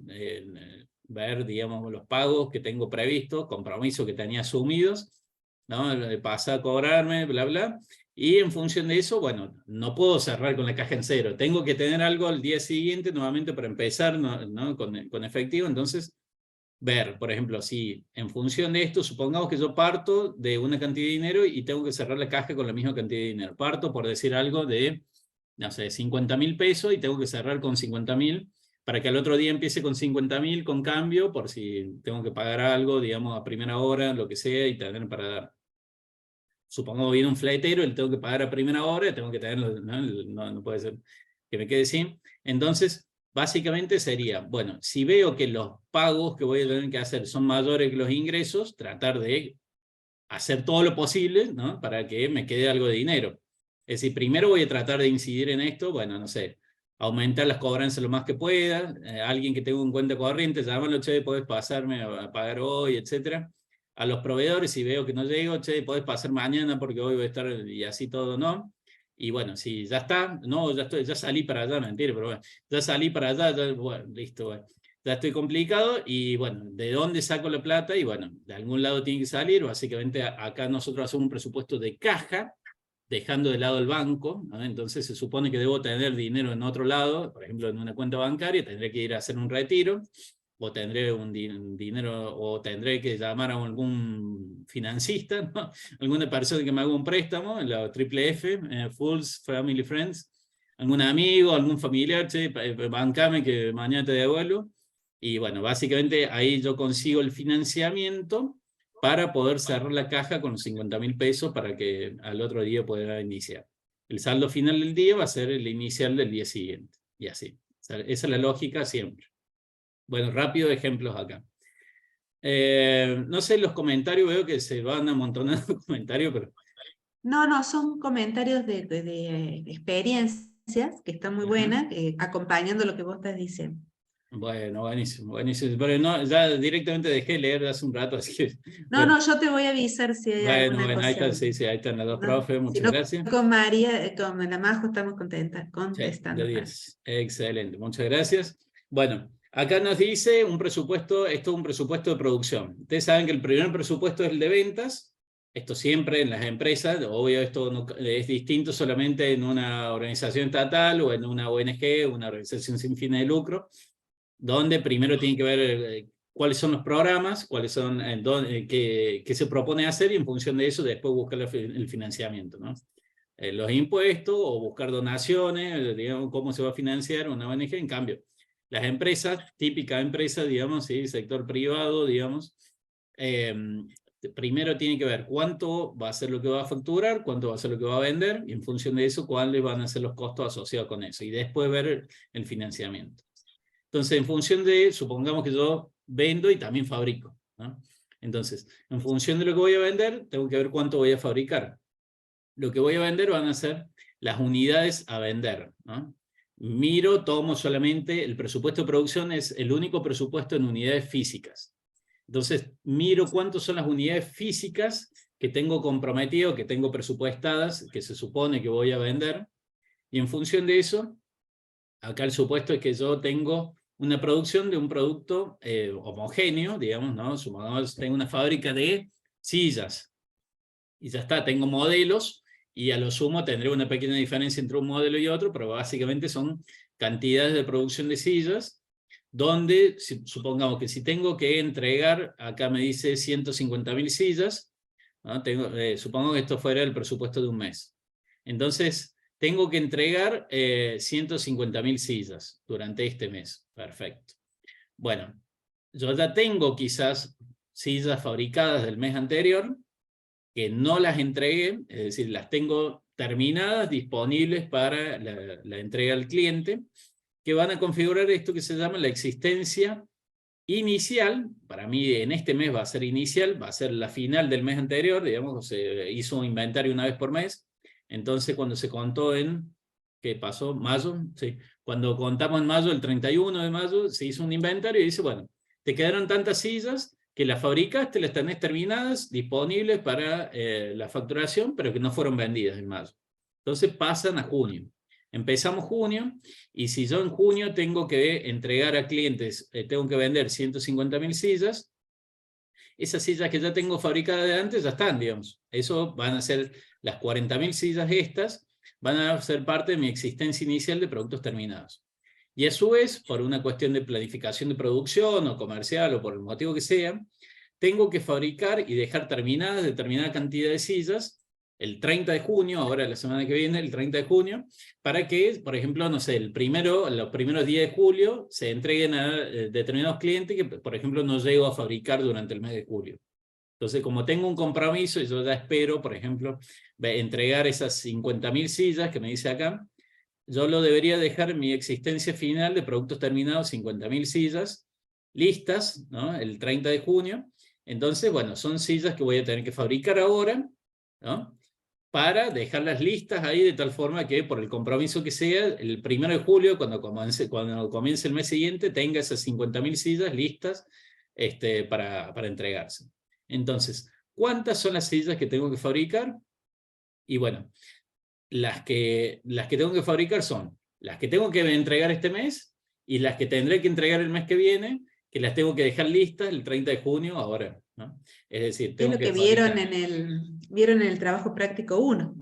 ver, digamos, los pagos que tengo previstos, compromisos que tenía asumidos, ¿no? Pasa a cobrarme, bla, bla. Y en función de eso, bueno, no puedo cerrar con la caja en cero. Tengo que tener algo al día siguiente nuevamente para empezar, ¿no? Con efectivo. Entonces, ver, por ejemplo, si en función de esto, supongamos que yo parto de una cantidad de dinero y tengo que cerrar la caja con la misma cantidad de dinero. Parto, por decir algo, de, no sé, 50.000 pesos y tengo que cerrar con 50.000 para que al otro día empiece con 50.000 con cambio, por si tengo que pagar algo, digamos, a primera hora, lo que sea, y tener para dar. Supongamos viene un fletero, le tengo que pagar a primera hora, tengo que tenerlo, no puede ser que me quede sin. Entonces, básicamente sería, bueno, si veo que los pagos que voy a tener que hacer son mayores que los ingresos, tratar de hacer todo lo posible, ¿no? Para que me quede algo de dinero. Es decir, primero voy a tratar de incidir en esto, bueno, no sé, aumentar las cobranzas lo más que pueda, alguien que tenga un cuenta corriente, llámalo, che, podés pasarme a pagar hoy, etcétera. A los proveedores, si veo que no llego, che, podés pasar mañana porque hoy voy a estar, y así todo, ¿no? Y bueno, si ya está, no, ya salí para allá, mentira, pero bueno, ya salí para allá, ya, bueno, listo, bueno. Ya estoy complicado, y bueno, ¿de dónde saco la plata? Y bueno, de algún lado tiene que salir. Básicamente acá nosotros hacemos un presupuesto de caja, dejando de lado el banco, ¿no? Entonces se supone que debo tener dinero en otro lado, por ejemplo en una cuenta bancaria, tendré que ir a hacer un retiro, o tendré un dinero, o tendré que llamar a algún financista, ¿no? Alguna persona que me haga un préstamo, la triple F, Fools, Family, Friends, algún amigo, algún familiar, che, bancame que mañana te devuelvo. Y bueno, básicamente ahí yo consigo el financiamiento para poder cerrar la caja con los 50.000 pesos para que al otro día pueda iniciar. El saldo final del día va a ser el inicial del día siguiente, y así. O sea, esa es la lógica siempre. Bueno, rápido ejemplos acá. No sé, los comentarios veo que se van amontonando comentarios, pero... No, son comentarios de experiencias que están muy buenas, acompañando lo que vos estás diciendo. Bueno, buenísimo, buenísimo. Pero no, ya directamente dejé leer hace un rato, así que... No, yo te voy a avisar si hay alguna cosa. Ahí está, sí, ahí están las dos profes, muchas gracias. Con María, con la Majo estamos contestando. Sí, de 10. Excelente, muchas gracias. Bueno, acá nos dice un presupuesto, esto es un presupuesto de producción. Ustedes saben que el primer presupuesto es el de ventas, esto siempre en las empresas, obvio esto no, es distinto solamente en una organización estatal o en una ONG, una organización sin fines de lucro, donde primero tienen que ver cuáles son los programas, cuáles son, qué se propone hacer, y en función de eso después buscar el financiamiento, ¿no? Los impuestos o buscar donaciones, digamos, cómo se va a financiar una ONG. En cambio, las empresas, típica empresa, digamos, ¿sí? Sector privado, digamos, primero tiene que ver cuánto va a ser lo que va a facturar, cuánto va a ser lo que va a vender, y en función de eso, cuáles van a ser los costos asociados con eso, y después ver el financiamiento. Entonces, en función de, supongamos que yo vendo y también fabrico, ¿no? Entonces, en función de lo que voy a vender, tengo que ver cuánto voy a fabricar. Lo que voy a vender van a ser las unidades a vender, ¿no? Tomo solamente, el presupuesto de producción es el único presupuesto en unidades físicas. Entonces, miro cuántas son las unidades físicas que tengo comprometido, que tengo presupuestadas, que se supone que voy a vender, y en función de eso, acá el supuesto es que yo tengo una producción de un producto homogéneo, digamos, ¿no? Supongamos tengo una fábrica de sillas, y ya está, tengo modelos, y a lo sumo tendré una pequeña diferencia entre un modelo y otro, pero básicamente son cantidades de producción de sillas, donde, supongamos que si tengo que entregar, acá me dice 150.000 sillas, ¿no? Supongo que esto fuera el presupuesto de un mes. Entonces, tengo que entregar 150.000 sillas durante este mes. Perfecto. Bueno, yo ya tengo quizás sillas fabricadas del mes anterior, que no las entregué, es decir, las tengo terminadas, disponibles para la entrega al cliente, que van a configurar esto que se llama la existencia inicial. Para mí en este mes va a ser inicial, va a ser la final del mes anterior, digamos, se hizo un inventario una vez por mes, entonces cuando se contó en, ¿qué pasó? ¿Mayo? Sí. Cuando contamos en mayo, el 31 de mayo, se hizo un inventario y dice, bueno, te quedaron tantas sillas que las fabricaste, las tenés terminadas, disponibles para la facturación, pero que no fueron vendidas en mayo. Entonces pasan a junio. Empezamos junio, y si yo en junio tengo que entregar a clientes, tengo que vender 150.000 sillas, esas sillas que ya tengo fabricadas de antes ya están, digamos. Eso van a ser las 40.000 sillas estas, van a ser parte de mi existencia inicial de productos terminados. Y a su vez, por una cuestión de planificación de producción o comercial o por el motivo que sea, tengo que fabricar y dejar terminadas determinada cantidad de sillas el 30 de junio, ahora la semana que viene, el 30 de junio, para que, por ejemplo, no sé, los primeros días de julio se entreguen a determinados clientes que, por ejemplo, no llego a fabricar durante el mes de julio. Entonces, como tengo un compromiso y yo ya espero, por ejemplo, entregar esas 50.000 sillas que me dice acá, yo lo debería dejar en mi existencia final de productos terminados, 50.000 sillas, listas, ¿no? El 30 de junio. Entonces, bueno, son sillas que voy a tener que fabricar ahora, ¿no? para dejarlas listas ahí de tal forma que por el compromiso que sea, el 1 de julio, cuando comience el mes siguiente, tenga esas 50.000 sillas listas para entregarse. Entonces, ¿cuántas son las sillas que tengo que fabricar? Y bueno, las que tengo que fabricar son las que tengo que entregar este mes y las que tendré que entregar el mes que viene, que las tengo que dejar listas el 30 de junio ahora, ¿no? Es decir, tengo Es lo que fabricar. vieron en el trabajo práctico 1.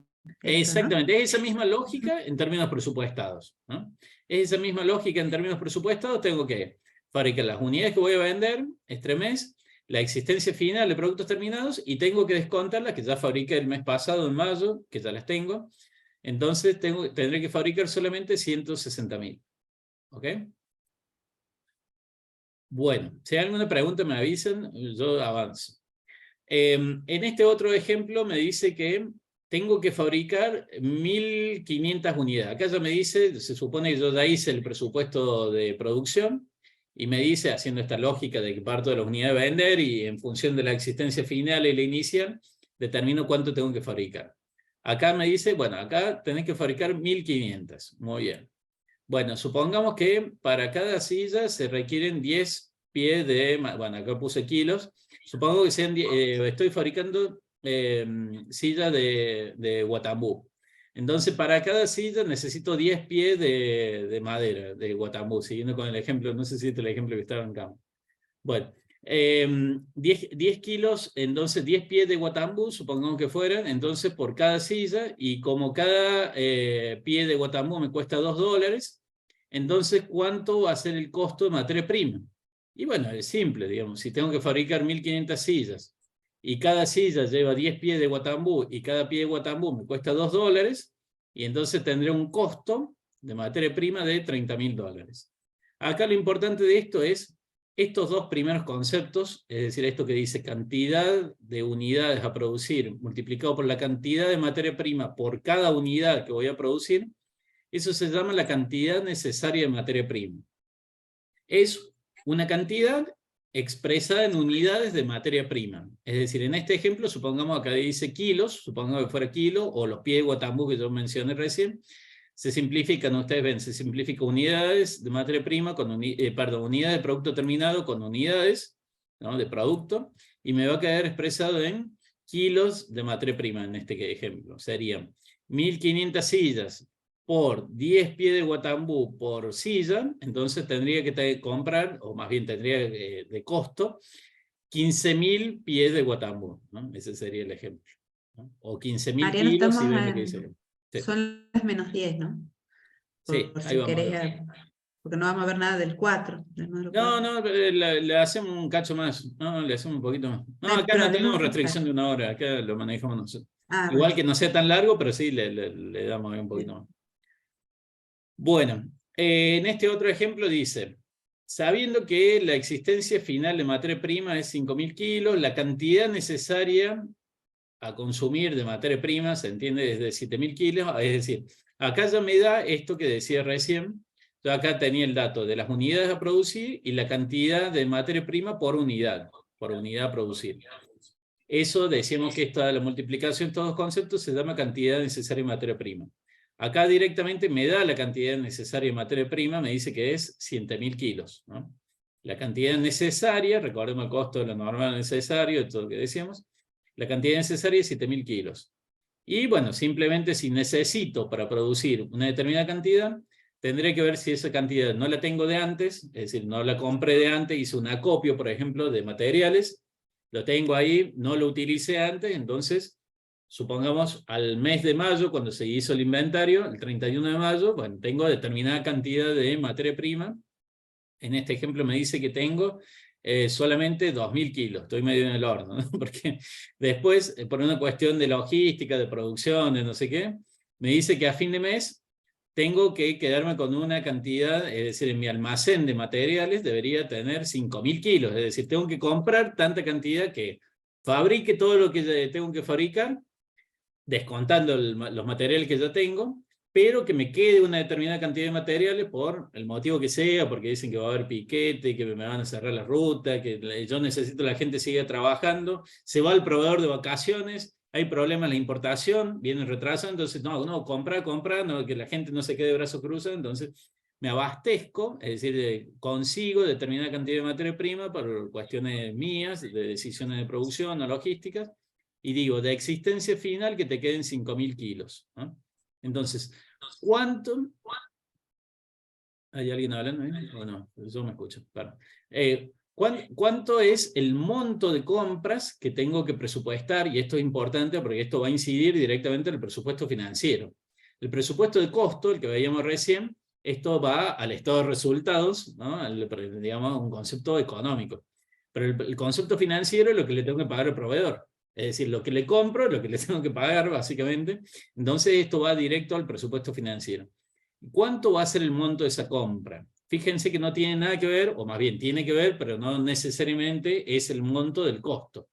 Exactamente, ¿no? Es esa misma lógica en términos presupuestados, ¿no? Es esa misma lógica en términos presupuestados. Tengo que fabricar las unidades que voy a vender este mes, la existencia final de productos terminados, y tengo que descontar las que ya fabriqué el mes pasado, en mayo, que ya las tengo. Entonces tendré que fabricar solamente 160.000. ¿Ok? Bueno, si hay alguna pregunta me avisan, yo avanzo. En este otro ejemplo me dice que tengo que fabricar 1.500 unidades. Acá ya me dice, se supone que yo ya hice el presupuesto de producción, y me dice, haciendo esta lógica de que parto de las unidades de vender, y en función de la existencia final y la inicial, determino cuánto tengo que fabricar. Acá me dice, bueno, acá tenés que fabricar 1.500. Muy bien. Bueno, supongamos que para cada silla se requieren 10 pies de... Bueno, acá puse kilos. Supongo que sean, estoy fabricando sillas de guatambú. Entonces, para cada silla necesito 10 pies de madera, de guatambú, siguiendo con el ejemplo, no sé si este es el ejemplo que estaba en campo. Bueno, 10 kilos, entonces 10 pies de guatambú, supongamos que fueran, entonces por cada silla, y como cada pie de guatambú me cuesta $2, entonces ¿cuánto va a ser el costo de materia prima? Y bueno, es simple, digamos, si tengo que fabricar 1.500 sillas, y cada silla lleva 10 pies de guatambú, y cada pie de guatambú me cuesta $2, y entonces tendré un costo de materia prima de $30.000. Acá lo importante de esto es estos dos primeros conceptos, es decir, esto que dice cantidad de unidades a producir multiplicado por la cantidad de materia prima por cada unidad que voy a producir, eso se llama la cantidad necesaria de materia prima. Es una cantidad expresada en unidades de materia prima. Es decir, en este ejemplo, supongamos acá dice kilos, supongamos que fuera kilo, o los pies de guatambú que yo mencioné recién, se simplifican, ustedes ven, se simplifica unidades de materia prima, con unidades de producto terminado con unidades, ¿no?, de producto, y me va a quedar expresado en kilos de materia prima en este ejemplo. Serían 1.500 sillas por 10 pies de guatambú por silla, entonces tendría que comprar, o más bien tendría de costo, 15.000 pies de guatambú, ¿no? Ese sería el ejemplo, ¿no? O 15.000 kilos, si ven lo que dice. Sí. Son las menos 10, ¿no? Sí, por ahí si vamos. porque no vamos a ver nada del 4. No, le hacemos un cacho más. No, le hacemos un poquito más. No, acá no tenemos restricción de 1 hora, acá lo manejamos nosotros. Igual que no sea tan largo, pero sí le damos un poquito más. Bueno, en este otro ejemplo dice, sabiendo que la existencia final de materia prima es 5.000 kilos, la cantidad necesaria a consumir de materia prima se entiende desde 7.000 kilos, es decir, acá ya me da esto que decía recién. Yo acá tenía el dato de las unidades a producir y la cantidad de materia prima por unidad a producir. Eso decíamos que esta, la multiplicación de estos dos conceptos se llama cantidad necesaria de materia prima. Acá directamente me da la cantidad necesaria de materia prima, me dice que es 100.000 kilos, ¿no? La cantidad necesaria, recordemos el costo de lo normal necesario, de todo lo que decíamos, la cantidad necesaria es 7.000 kilos. Y bueno, simplemente si necesito para producir una determinada cantidad, tendré que ver si esa cantidad no la tengo de antes, es decir, no la compré de antes, hice un acopio, por ejemplo, de materiales, lo tengo ahí, no lo utilicé antes, entonces, supongamos al mes de mayo, cuando se hizo el inventario, el 31 de mayo, bueno, tengo determinada cantidad de materia prima. En este ejemplo me dice que tengo solamente 2.000 kilos, estoy medio en el horno, ¿no? Porque después, por una cuestión de logística, de producción, de no sé qué, me dice que a fin de mes tengo que quedarme con una cantidad, es decir, en mi almacén de materiales debería tener 5.000 kilos, es decir, tengo que comprar tanta cantidad que fabrique todo lo que tengo que fabricar, descontando los materiales que ya tengo, pero que me quede una determinada cantidad de materiales por el motivo que sea, porque dicen que va a haber piquete, que me van a cerrar la ruta, que yo necesito que la gente siga trabajando, se va el proveedor de vacaciones, hay problemas en la importación, viene retraso, entonces no, compra, no, que la gente no se quede de brazos cruzados, entonces me abastezco, es decir, consigo determinada cantidad de materia prima por cuestiones mías, de decisiones de producción o logísticas, y digo, de existencia final que te queden 5.000 kilos, ¿no? Entonces, ¿cuánto? ¿Hay alguien hablando ahí? ¿O no? Yo me escucho. Claro. ¿Cuánto es el monto de compras que tengo que presupuestar? Y esto es importante porque esto va a incidir directamente en el presupuesto financiero. El presupuesto de costo, el que veíamos recién, esto va al estado de resultados, ¿no? Digamos, un concepto económico. Pero el concepto financiero es lo que le tengo que pagar al proveedor. Es decir, lo que le compro, lo que le tengo que pagar, básicamente. Entonces, esto va directo al presupuesto financiero. ¿Cuánto va a ser el monto de esa compra? Fíjense que no tiene nada que ver, o más bien tiene que ver, pero no necesariamente es el monto del costo.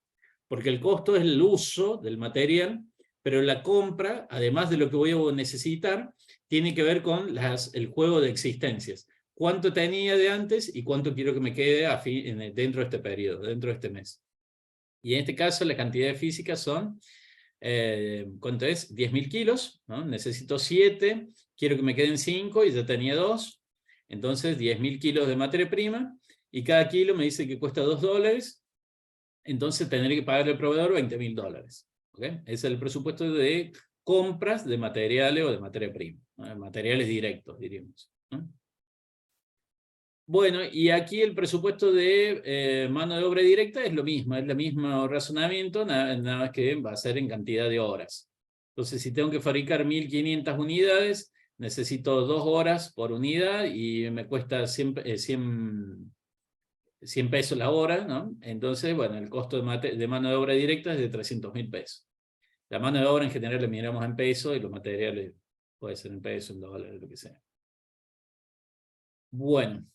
Porque el costo es el uso del material, pero la compra, además de lo que voy a necesitar, tiene que ver con el juego de existencias. ¿Cuánto tenía de antes y cuánto quiero que me quede dentro de este periodo, dentro de este mes? Y en este caso las cantidades físicas son, ¿cuánto es? 10.000 kilos, ¿no? Necesito 7, quiero que me queden 5 y ya tenía 2. Entonces 10.000 kilos de materia prima y cada kilo me dice que cuesta $2. Entonces tendré que pagarle al proveedor $20.000. ¿Okay? Ese es el presupuesto de compras de materiales o de materia prima, ¿no? Materiales directos, diríamos, ¿no? Bueno, y aquí el presupuesto de mano de obra directa es lo mismo, es el mismo razonamiento, nada más que va a ser en cantidad de horas. Entonces, si tengo que fabricar 1.500 unidades, necesito 2 horas por unidad y me cuesta 100 pesos la hora, ¿no? Entonces, bueno, el costo de mano de obra directa es de 300.000 pesos. La mano de obra en general la miramos en pesos y los materiales puede ser en pesos, en dólares, lo que sea. Bueno.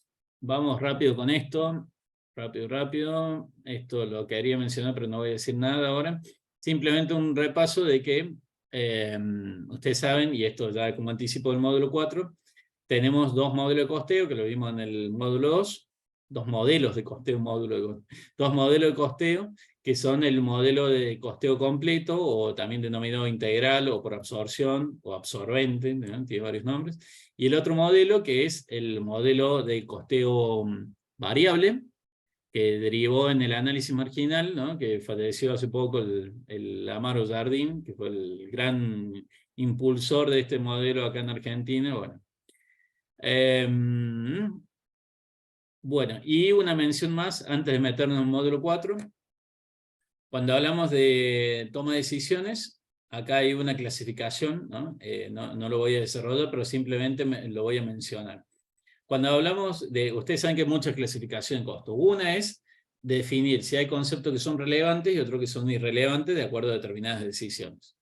Vamos rápido con esto, rápido. Esto lo quería mencionar, pero no voy a decir nada ahora. Simplemente un repaso de que, ustedes saben, y esto ya como anticipo del módulo 4, tenemos 2 modelos de costeo, que lo vimos en el módulo 2, 2 modelos de costeo, dos modelos de costeo, que son el modelo de costeo completo, o también denominado integral, o por absorción, o absorbente, ¿no? Tiene varios nombres. Y el otro modelo, que es el modelo de costeo variable, que derivó en el análisis marginal, ¿no? Que falleció hace poco el Amaro Jardín, que fue el gran impulsor de este modelo acá en Argentina. Bueno, y una mención más, antes de meternos en el módulo 4. Cuando hablamos de toma de decisiones, acá hay una clasificación, ¿no? No lo voy a desarrollar, pero simplemente lo voy a mencionar. Cuando hablamos de, ustedes saben que hay muchas clasificaciones de costo. Una es definir si hay conceptos que son relevantes y otros que son irrelevantes de acuerdo a determinadas decisiones.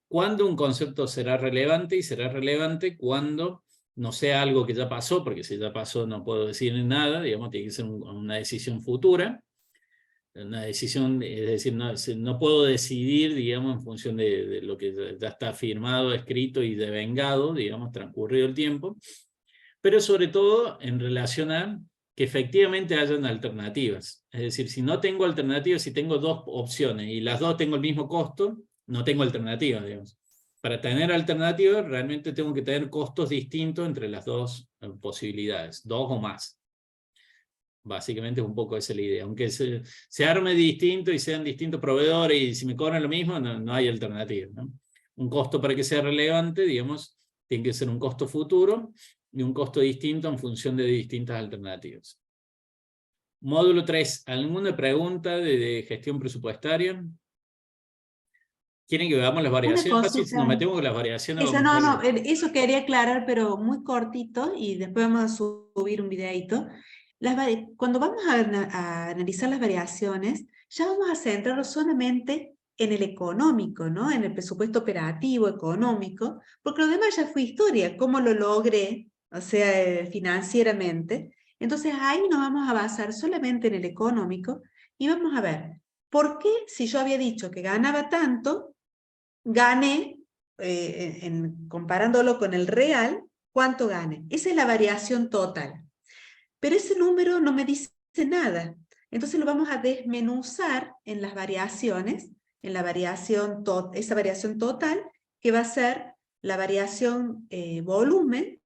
¿Cuándo un concepto será relevante? Y será relevante cuando no sea algo que ya pasó, porque si ya pasó no puedo decir nada, digamos, tiene que ser una decisión futura. Una decisión, es decir, no puedo decidir, digamos, en función de lo que ya está firmado, escrito y devengado, digamos, transcurrido el tiempo, pero sobre todo en relación a que efectivamente hayan alternativas. Es decir, si no tengo alternativas, si tengo 2 opciones y las 2 tengo el mismo costo, no tengo alternativas, digamos. Para tener alternativas, realmente tengo que tener costos distintos entre las 2 posibilidades, 2 o más. Básicamente un poco esa es la idea. Aunque se arme distinto y sean distintos proveedores y si me cobran lo mismo, no hay alternativa, ¿no? Un costo para que sea relevante, digamos, tiene que ser un costo futuro y un costo distinto en función de distintas alternativas. Módulo 3. ¿Alguna pregunta de gestión presupuestaria? ¿Quieren que veamos las variaciones? Si nos metemos con las variaciones. Eso quería aclarar, pero muy cortito, y después vamos a subir un videito. Cuando vamos a analizar las variaciones, ya vamos a centrarnos solamente en el económico, ¿no? En el presupuesto operativo, económico, porque lo demás ya fue historia, cómo lo logré, o sea, financieramente. Entonces ahí nos vamos a basar solamente en el económico y vamos a ver, ¿por qué si yo había dicho que ganaba tanto, gané, comparándolo con el real, cuánto gané? Esa es la variación total. Pero ese número no me dice nada. Entonces lo vamos a desmenuzar en las variaciones en la variación, esa variación total, que va a ser la variación volumen,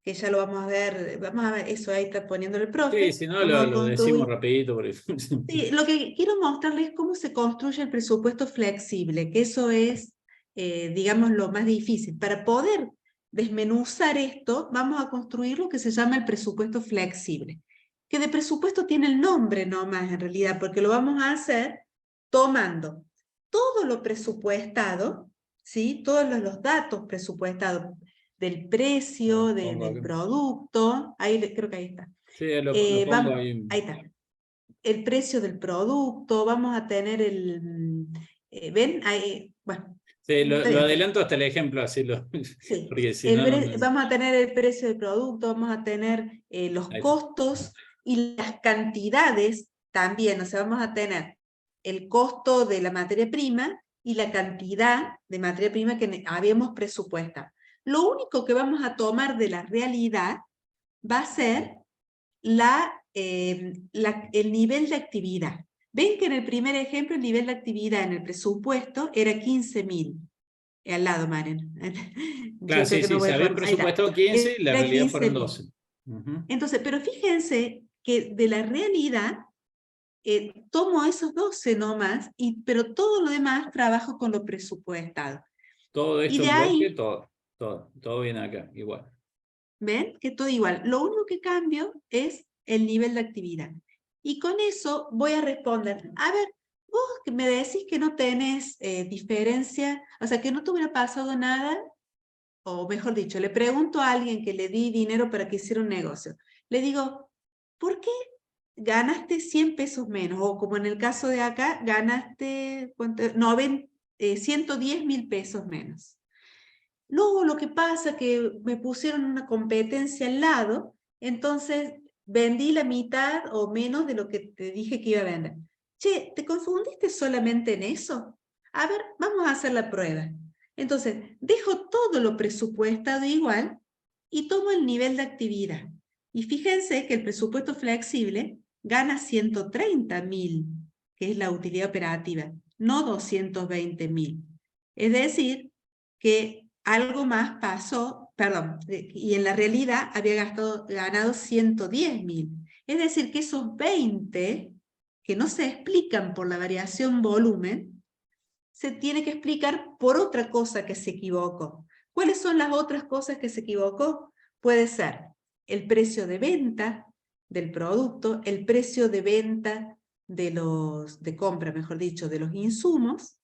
que ya lo vamos a ver, eso ahí está poniendo el profe. Sí, si no vamos a lo decimos construir. rapidito. Porque... Sí, lo que quiero mostrarles es cómo se construye el presupuesto flexible, que eso es, digamos, lo más difícil. Para poder desmenuzar esto, vamos a construir lo que se llama el presupuesto flexible, que de presupuesto tiene el nombre nomás en realidad, porque lo vamos a hacer tomando todo lo presupuestado, ¿sí? Todos los datos presupuestados del precio, del producto, creo que ahí está. Sí, lo pongo ahí. Ahí está. El precio del producto, vamos a tener ¿ven? Ahí, bueno. Sí, lo adelanto hasta el ejemplo, así Sí. porque si no... Vamos a tener el precio del producto, vamos a tener los costos y las cantidades también, o sea, vamos a tener el costo de la materia prima y la cantidad de materia prima que habíamos presupuestado. Lo único que vamos a tomar de la realidad va a ser el nivel de actividad. Ven que en el primer ejemplo el nivel de actividad en el presupuesto era 15.000. Al lado, Maren. Claro, sí, se habían presupuestado 15 y la realidad fueron 12. Entonces, pero fíjense que de la realidad tomo esos 12 nomás, pero todo lo demás trabajo con lo presupuestado. Todo esto y de en bloque, ahí, todo viene acá, igual. ¿ven? Que todo igual. Lo único que cambio es el nivel de actividad. Y con eso voy a responder, a ver, vos que me decís que no tenés diferencia, o sea, que no te hubiera pasado nada, o mejor dicho, le pregunto a alguien que le di dinero para que hiciera un negocio. Le digo, ¿por qué ganaste 100 pesos menos? O como en el caso de acá, ganaste 110.000 pesos menos. No, lo que pasa es que me pusieron una competencia al lado, entonces vendí la mitad o menos de lo que te dije que iba a vender. Che, ¿te confundiste solamente en eso? A ver, vamos a hacer la prueba. Entonces, dejo todo lo presupuestado igual y tomo el nivel de actividad. Y fíjense que el presupuesto flexible gana 130.000, que es la utilidad operativa, no 220.000. Es decir, que algo más pasó, perdón, y en la realidad había ganado 110.000. Es decir, que esos 20 que no se explican por la variación volumen, se tiene que explicar por otra cosa que se equivocó. ¿Cuáles son las otras cosas que se equivocó? Puede ser el precio de venta del producto, el precio de venta de compra, mejor dicho, de los insumos,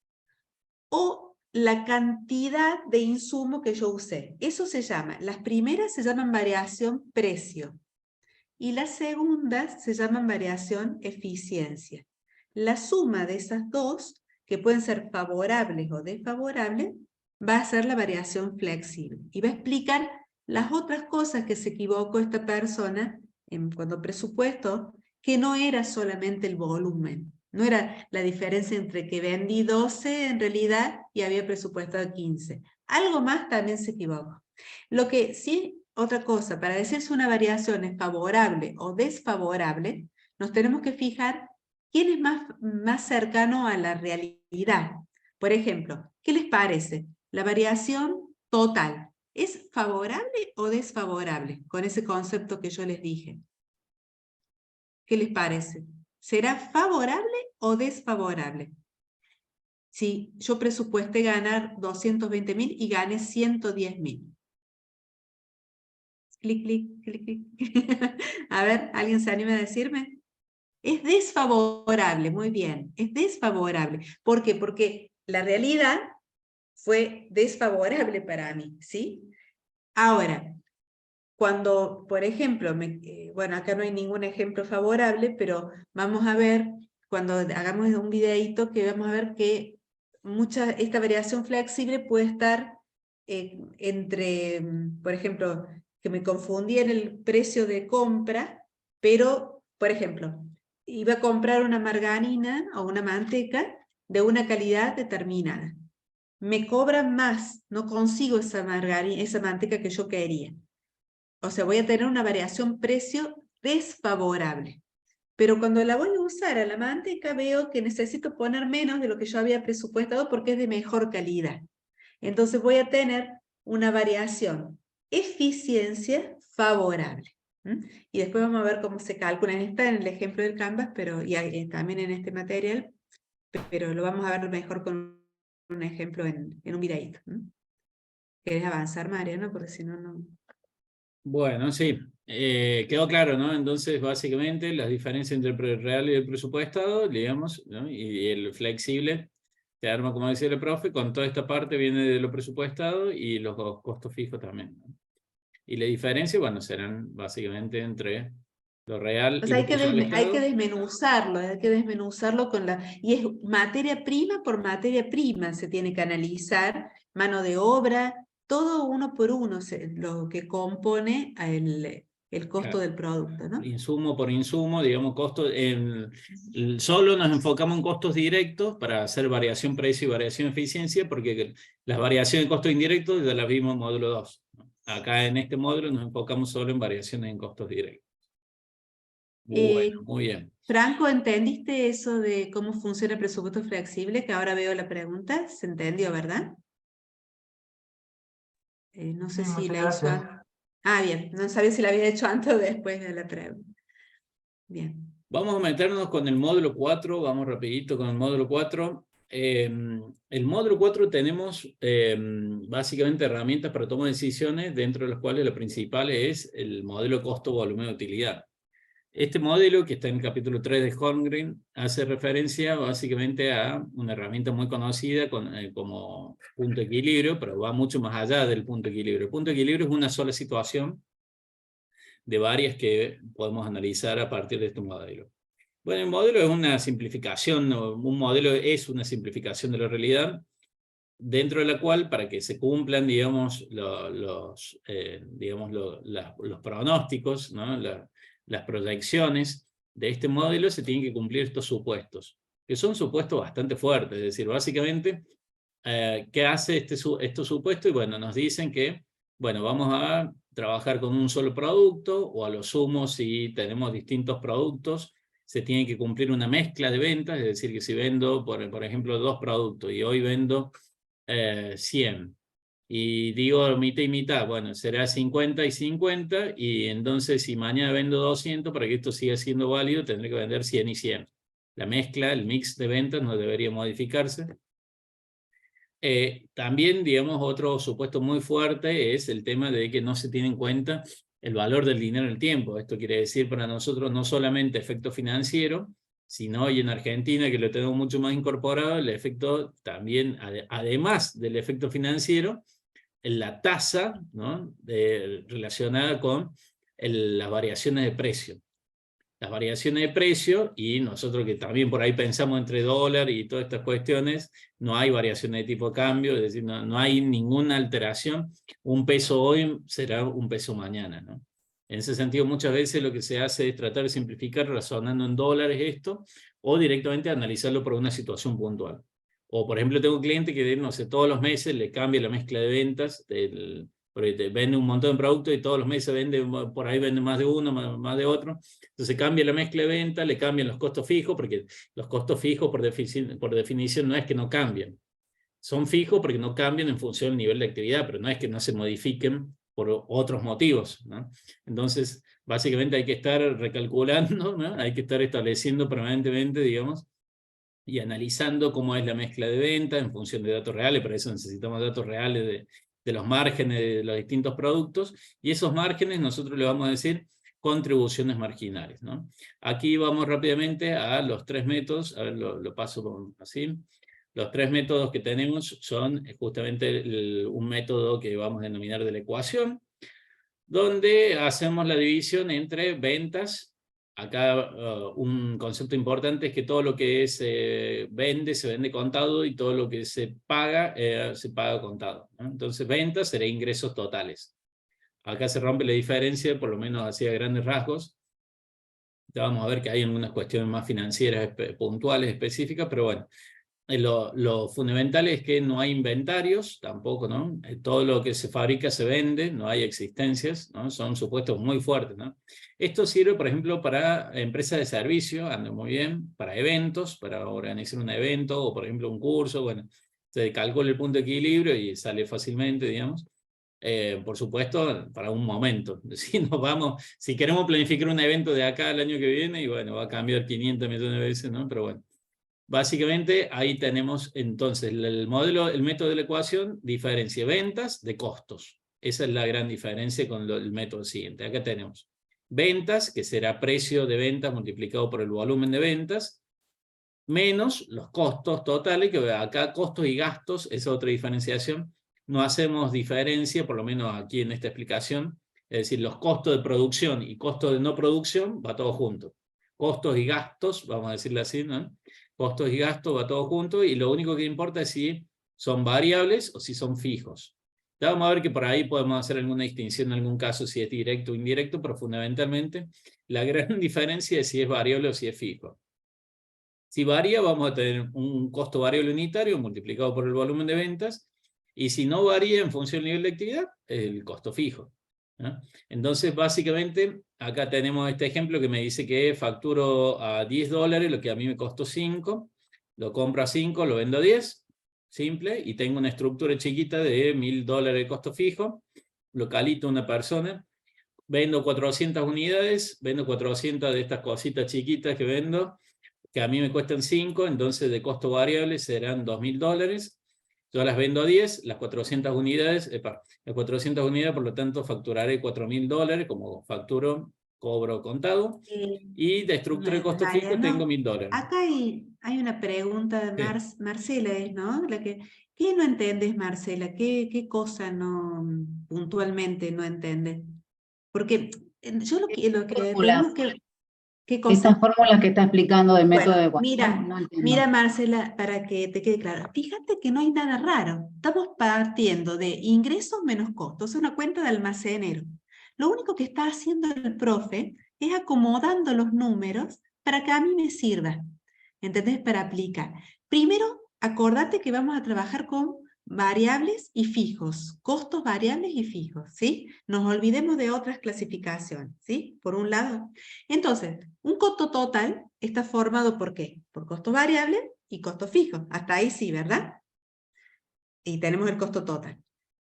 o la cantidad de insumo que yo usé. Eso se llama, las primeras se llaman variación precio y las segundas se llaman variación eficiencia. La suma de esas dos, que pueden ser favorables o desfavorables, va a ser la variación flexible y va a explicar las otras cosas que se equivocó esta persona cuando presupuesto, que no era solamente el volumen. No era la diferencia entre que vendí 12 en realidad y había presupuestado 15. Algo más también se equivocó. Lo que sí, otra cosa, para decir si una variación es favorable o desfavorable, nos tenemos que fijar quién es más cercano a la realidad. Por ejemplo, ¿qué les parece? La variación total, ¿es favorable o desfavorable con ese concepto que yo les dije? ¿Qué les parece? ¿Será favorable o desfavorable? Si yo presupuesté ganar 220.000 y gané 110.000. Clic, clic, clic, clic. A ver, ¿alguien se anima a decirme? Es desfavorable, muy bien, es desfavorable. ¿Por qué? Porque la realidad fue desfavorable para mí, ¿sí? Ahora, cuando, por ejemplo, bueno, acá no hay ningún ejemplo favorable, pero vamos a ver, cuando hagamos un videíto, que vamos a ver que esta variación flexible puede estar entre, por ejemplo, que me confundí en el precio de compra, pero, por ejemplo, iba a comprar una margarina o una manteca de una calidad determinada. Me cobran más, no consigo esa manteca que yo quería. O sea, voy a tener una variación precio desfavorable. pero cuando la voy a usar a la manteca veo que necesito poner menos de lo que yo había presupuestado porque es de mejor calidad. Entonces voy a tener una variación eficiencia favorable. Y después vamos a ver cómo se calcula. Está en el ejemplo del Canvas, pero y también en este material, pero lo vamos a ver mejor con un ejemplo en un videíto. ¿Querés avanzar, Mariano? Porque si no, no... Bueno, sí, quedó claro, ¿no? Entonces, básicamente, las diferencias entre el real y el presupuestado, digamos, ¿no? Y el flexible se arma, como decía el profe, con toda esta parte viene de lo presupuestado y los costos fijos también, ¿no? Y la diferencia, bueno, serán básicamente entre lo real O y sea, lo presupuestado. hay que desmenuzarlo con la... Y es materia prima por materia prima, se tiene que analizar, mano de obra, todo uno por uno, lo que compone el costo Claro. del producto, ¿no? Insumo por insumo, digamos, solo nos enfocamos en costos directos para hacer variación precio y variación eficiencia, porque las variaciones de costos indirectos ya las vimos en módulo 2. Acá en este módulo nos enfocamos solo en variaciones en costos directos. Bueno, muy bien. Franco, ¿entendiste eso de cómo funciona el presupuesto flexible? Que ahora veo la pregunta, ¿se entendió, verdad? No sé si muchas la hizo gracias. antes. Ah, bien, no sabía si la había hecho antes o después de la pregunta. Bien. Vamos a meternos con el módulo 4, vamos rapidito con el módulo 4. El módulo 4 tenemos básicamente herramientas para toma de decisiones, dentro de las cuales la principal es el modelo costo, volumen de utilidad. Este modelo, que está en el capítulo 3 de Holmgren, hace referencia básicamente a una herramienta muy conocida como punto de equilibrio, pero va mucho más allá del punto de equilibrio. El punto de equilibrio es una sola situación de varias que podemos analizar a partir de este modelo. Bueno, el modelo es una simplificación, un modelo es una simplificación de la realidad, dentro de la cual, para que se cumplan, digamos, los pronósticos, ¿no? Las proyecciones de este modelo, se tienen que cumplir estos supuestos, que son supuestos bastante fuertes. Es decir, básicamente, ¿qué hace estos supuestos? Y bueno, nos dicen que, bueno, vamos a trabajar con un solo producto, o a lo sumo, si tenemos distintos productos, se tiene que cumplir una mezcla de ventas. Es decir, que si vendo, por ejemplo, 2 productos y hoy vendo 100, y digo mitad y mitad, bueno, será 50 y 50, y entonces si mañana vendo 200, para que esto siga siendo válido, tendré que vender 100 y 100. La mezcla, el mix de ventas no debería modificarse. También, digamos, otro supuesto muy fuerte es el tema de que no se tiene en cuenta el valor del dinero en el tiempo. Esto quiere decir para nosotros no solamente efecto financiero, sino hoy en Argentina, que lo tenemos mucho más incorporado, el efecto también, además del efecto financiero, en la tasa, ¿no? Relacionada con las variaciones de precio. Las variaciones de precio, y nosotros que también por ahí pensamos entre dólar y todas estas cuestiones, no hay variaciones de tipo de cambio, es decir, no hay ninguna alteración. Un peso hoy será un peso mañana, ¿no? En ese sentido, muchas veces lo que se hace es tratar de simplificar razonando en dólares esto, o directamente analizarlo por una situación puntual. O, por ejemplo, tengo un cliente que, no sé, todos los meses le cambia la mezcla de ventas, porque te vende un montón de productos y todos los meses por ahí vende más de uno, más de otro. Entonces cambia la mezcla de venta, le cambian los costos fijos, porque los costos fijos por definición no es que no cambien. Son fijos porque no cambian en función del nivel de actividad, pero no es que no se modifiquen por otros motivos, ¿no? Entonces, básicamente hay que estar recalculando, ¿no? Hay que estar estableciendo permanentemente, digamos, y analizando cómo es la mezcla de venta en función de datos reales. Para eso necesitamos datos reales de los márgenes de los distintos productos, y esos márgenes nosotros le vamos a decir contribuciones marginales, ¿no? Aquí vamos rápidamente a los 3 métodos, a ver, lo paso así. Los 3 métodos que tenemos son justamente un método que vamos a denominar de la ecuación, donde hacemos la división entre ventas. Acá un concepto importante es que todo lo que se vende contado, y todo lo que se paga contado, ¿no? Entonces ventas será ingresos totales. Acá se rompe la diferencia, por lo menos así a grandes rasgos. Ya vamos a ver que hay algunas cuestiones más financieras puntuales, específicas, pero bueno, lo fundamental es que no hay inventarios tampoco, ¿no? Todo lo que se fabrica se vende, no hay existencias, ¿no? Son supuestos muy fuertes, ¿no? Esto sirve, por ejemplo, para empresas de servicio, anda muy bien, para eventos, para organizar un evento, o por ejemplo un curso, bueno, se calcula el punto de equilibrio y sale fácilmente, digamos. Por supuesto, para un momento. Si queremos planificar un evento de acá al año que viene, y bueno, va a cambiar 500 millones de veces, ¿no? Pero bueno. Básicamente ahí tenemos entonces el método de la ecuación diferencia ventas de costos. Esa es la gran diferencia con el método siguiente. Acá tenemos ventas, que será precio de ventas multiplicado por el volumen de ventas, menos los costos totales, que acá costos y gastos es otra diferenciación. No hacemos diferencia, por lo menos aquí en esta explicación, es decir, los costos de producción y costos de no producción va todo junto. Costos y gastos, vamos a decirlo así, ¿no? Costos y gastos va todo junto, y lo único que importa es si son variables o si son fijos. Ya vamos a ver que por ahí podemos hacer alguna distinción en algún caso si es directo o indirecto, pero fundamentalmente la gran diferencia es si es variable o si es fijo. Si varía, vamos a tener un costo variable unitario multiplicado por el volumen de ventas, y si no varía en función del nivel de actividad, el costo fijo, ¿no? Entonces, básicamente, acá tenemos este ejemplo que me dice que facturo a $10, lo que a mí me costó 5, lo compro a 5, lo vendo a 10, simple, y tengo una estructura chiquita de $1000 de costo fijo, localito una persona, vendo 400 unidades, vendo 400 de estas cositas chiquitas que vendo, que a mí me cuestan 5, entonces de costo variable serán $2000. Yo las vendo a 10, las 400 unidades, por lo tanto facturaré $4000 como facturo, cobro contado, y de estructura de costo fijo tengo $1000. Acá hay una pregunta de Marcela, ¿no? ¿Qué no entiendes, Marcela? ¿Qué cosa no puntualmente no entiendes? Porque yo lo que tenemos que... ¿Qué cosa? Estas fórmulas que está explicando del método de ecuación, no entiendo. Mira, Marcela, para que te quede claro, fíjate que no hay nada raro. Estamos partiendo de ingresos menos costos, es una cuenta de almacenero. Lo único que está haciendo el profe es acomodando los números para que a mí me sirva. ¿Entendés? Para aplicar. Primero, acordate que vamos a trabajar con variables y fijos, costos variables y fijos, ¿sí? Nos olvidemos de otras clasificaciones, ¿sí? Por un lado. Entonces, un costo total está formado ¿por qué? Por costos variables y costos fijos. Hasta ahí sí, ¿verdad? Y tenemos el costo total.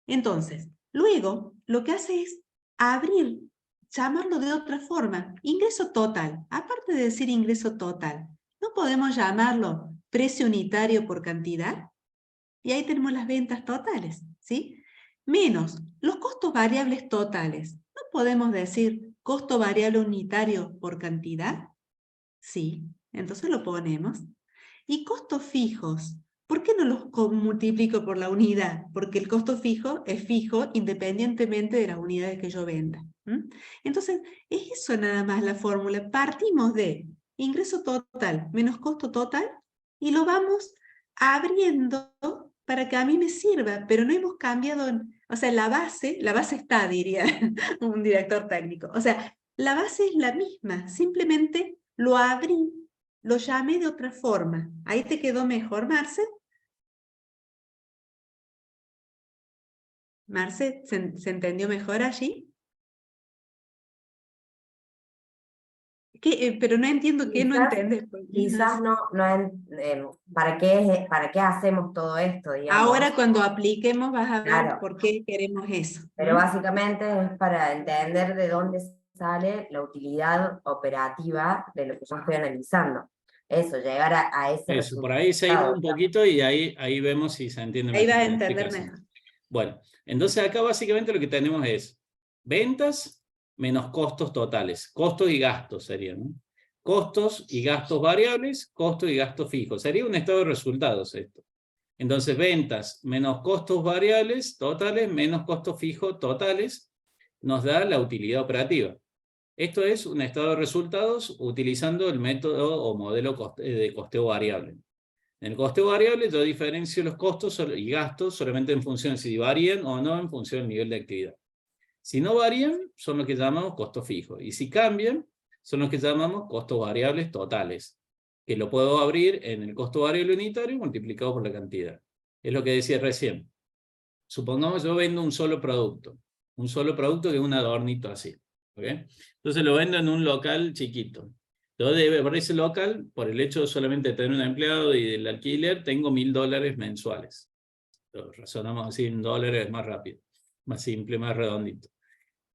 Entonces, luego, lo que hace es abrir, llamarlo de otra forma, ingreso total. Aparte de decir ingreso total, ¿no podemos llamarlo precio unitario por cantidad? Y ahí tenemos las ventas totales, ¿sí? Menos los costos variables totales. ¿No podemos decir costo variable unitario por cantidad? Sí, entonces lo ponemos. Y costos fijos. ¿Por qué no los multiplico por la unidad? Porque el costo fijo es fijo independientemente de las unidades que yo venda. Entonces, es eso nada más la fórmula. Partimos de ingreso total menos costo total y lo vamos abriendo para que a mí me sirva, pero no hemos cambiado, o sea, la base está, diría un director técnico. O sea, la base es la misma, simplemente lo abrí, lo llamé de otra forma. ¿Ahí te quedó mejor, Marce? Marce, ¿se entendió mejor allí? Pero no entiendo qué no entiendes. Quizás ¿para qué hacemos todo esto, digamos? Ahora cuando apliquemos vas a ver Claro. por qué queremos eso. Pero básicamente es para entender de dónde sale la utilidad operativa de lo que yo estoy analizando. Eso, llegar a ese Eso, por ahí seguimos un poquito y ahí vemos si se entiende ahí mejor. vas a entender mejor. Bueno, entonces acá básicamente lo que tenemos es ventas menos costos totales. Costos y gastos serían, ¿no? Costos y gastos variables, costos y gastos fijos. Sería un estado de resultados esto. Entonces, ventas menos costos variables totales menos costos fijos totales nos da la utilidad operativa. Esto es un estado de resultados utilizando el método o modelo de costeo variable. En el costeo variable yo diferencio los costos y gastos solamente en función de si varían o no en función del nivel de actividad. Si no varían, son los que llamamos costos fijos. Y si cambian, son los que llamamos costos variables totales. que lo puedo abrir en el costo variable unitario multiplicado por la cantidad. Es lo que decía recién. Supongamos yo vendo un solo producto que es un adornito así. ¿Okay? Entonces lo vendo en un local chiquito. Yo por ese local, por el hecho solamente de tener un empleado y del alquiler, tengo $1000 mensuales. Lo razonamos así en dólares, más rápido, más simple, más redondito.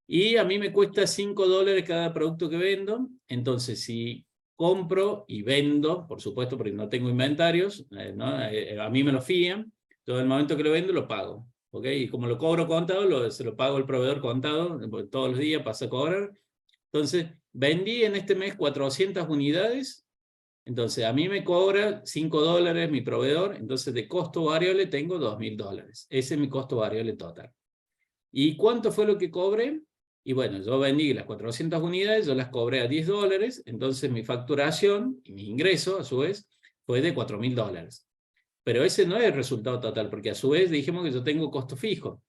Y a mí me cuesta $5 cada producto que vendo. Entonces si compro y vendo, por supuesto porque no tengo inventarios, ¿no? A mí me lo fían, todo el momento que lo vendo lo pago. ¿Okay? Y como lo cobro contado, se lo pago al proveedor contado, todos los días pasa a cobrar. Entonces, vendí en este mes 400 unidades, entonces a mí me cobra $5 mi proveedor, entonces de costo variable tengo $2000. Ese es mi costo variable total. ¿Y cuánto fue lo que cobré? Y bueno, yo vendí las 400 unidades, yo las cobré a $10, entonces mi facturación y mi ingreso, a su vez, fue de $4000. Pero ese no es el resultado total, porque a su vez dijimos que yo tengo costo fijo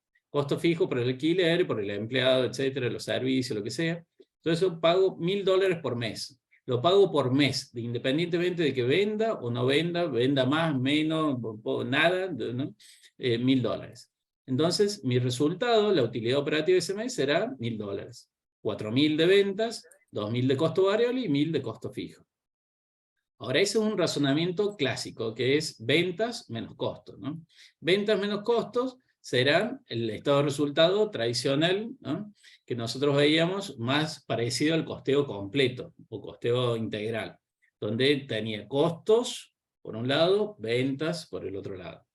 por el alquiler, por el empleado, etcétera, los servicios, lo que sea. Entonces yo pago $1000 por mes. Lo pago por mes, independientemente de que venda o no venda, venda más, menos, nada, ¿no? $1000. Entonces mi resultado, la utilidad operativa de ese mes será $1000. 4000 de ventas, 2000 de costo variable y 1000 de costo fijo. Ahora, ese es un razonamiento clásico, que es ventas menos costos, ¿no? Ventas menos costos serán el estado de resultado tradicional, ¿no? Que nosotros veíamos más parecido al costeo completo o costeo integral, donde tenía costos por un lado, ventas por el otro lado.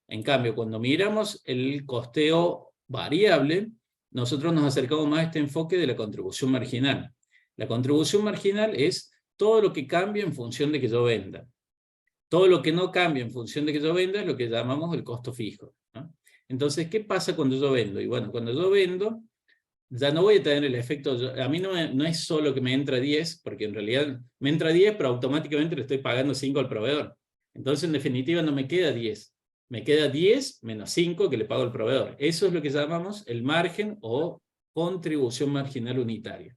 En cambio, cuando miramos el costeo variable, nosotros nos acercamos más a este enfoque de la contribución marginal. La contribución marginal es todo lo que cambia en función de que yo venda. Todo lo que no cambia en función de que yo venda es lo que llamamos el costo fijo, ¿no? Entonces, ¿qué pasa cuando yo vendo? Y bueno, cuando yo vendo, ya no voy a tener el efecto, a mí no es solo que me entra 10, porque en realidad me entra 10, pero automáticamente le estoy pagando 5 al proveedor. Entonces, en definitiva, no me queda 10. Me queda 10 menos 5 que le pago al proveedor. Eso es lo que llamamos el margen o contribución marginal unitaria.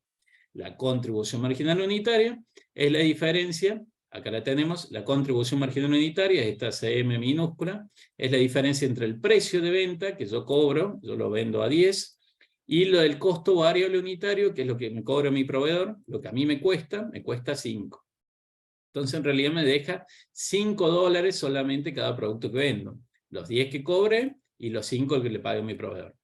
La contribución marginal unitaria es la diferencia, acá la tenemos, la contribución marginal unitaria, esta CM minúscula, es la diferencia entre el precio de venta que yo cobro, yo lo vendo a 10, y lo del costo variable unitario, que es lo que me cobra mi proveedor, lo que a mí me cuesta 5. Entonces en realidad me deja $5 solamente cada producto que vendo. Los 10 que cobre y los 5 que le pague a mi proveedor.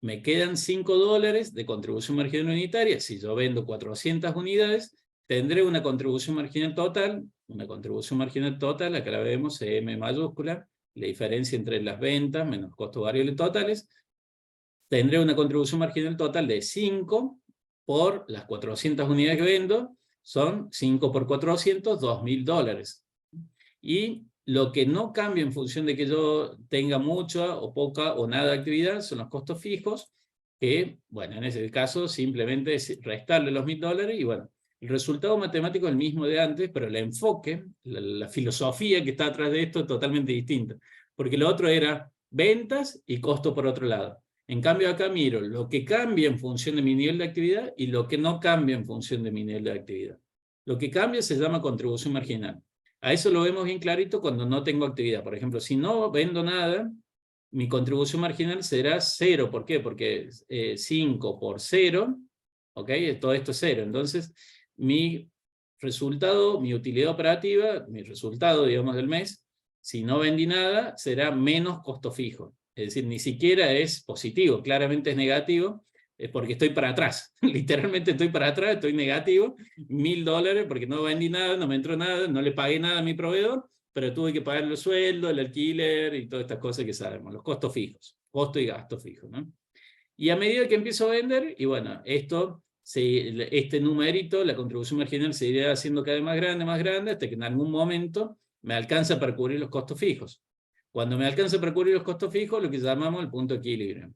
Me quedan $5 de contribución marginal unitaria. Si yo vendo 400 unidades, tendré una contribución marginal total. Una contribución marginal total, acá la vemos, M mayúscula, la diferencia entre las ventas menos costos variables totales. Tendré una contribución marginal total de 5 por las 400 unidades que vendo. Son 5 por 400, $2000. Y lo que no cambia en función de que yo tenga mucha o poca o nada de actividad son los costos fijos, que, bueno, en ese caso simplemente es restarle los $1000 y bueno, el resultado matemático es el mismo de antes, pero el enfoque, la filosofía que está atrás de esto es totalmente distinta. Porque lo otro era ventas y costo por otro lado. En cambio acá miro lo que cambia en función de mi nivel de actividad y lo que no cambia en función de mi nivel de actividad. Lo que cambia se llama contribución marginal. A eso lo vemos bien clarito cuando no tengo actividad. Por ejemplo, si no vendo nada, mi contribución marginal será 0. ¿Por qué? Porque 5 por 0, ¿ok? Todo esto es 0. Entonces, mi resultado, mi utilidad operativa, mi resultado, digamos, del mes, si no vendí nada, será menos costo fijo. Es decir, ni siquiera es positivo, claramente es negativo, porque estoy para atrás. Literalmente estoy para atrás, estoy negativo, $1000 porque no vendí nada, no me entró nada, no le pagué nada a mi proveedor, pero tuve que pagar los sueldos, el alquiler y todas estas cosas que sabemos, los costos fijos, costo y gasto fijo, ¿no? Y a medida que empiezo a vender, y bueno, este numerito, la contribución marginal se irá haciendo cada vez más grande, hasta que en algún momento me alcanza para cubrir los costos fijos. Cuando me alcanza para cubrir los costos fijos, lo que llamamos el punto de equilibrio.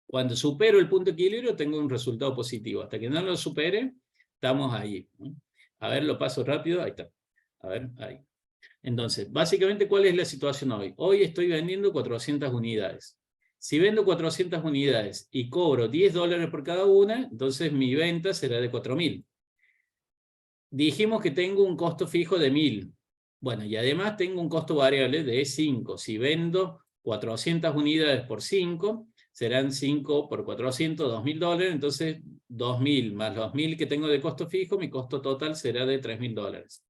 Cuando supero el punto de equilibrio, tengo un resultado positivo. Hasta que no lo supere, estamos ahí, ¿no? A ver, lo paso rápido. Ahí está. A ver, ahí. Entonces, básicamente, ¿cuál es la situación hoy? Hoy estoy vendiendo 400 unidades. Si vendo 400 unidades y cobro $10 por cada una, entonces mi venta será de 4000. dijimos que tengo un costo fijo de 1000. Bueno, y además tengo un costo variable de 5. Si vendo 400 unidades por 5, serán 5 por 400, $2000. Entonces, 2000 más los 1000 que tengo de costo fijo, mi costo total será de $3000.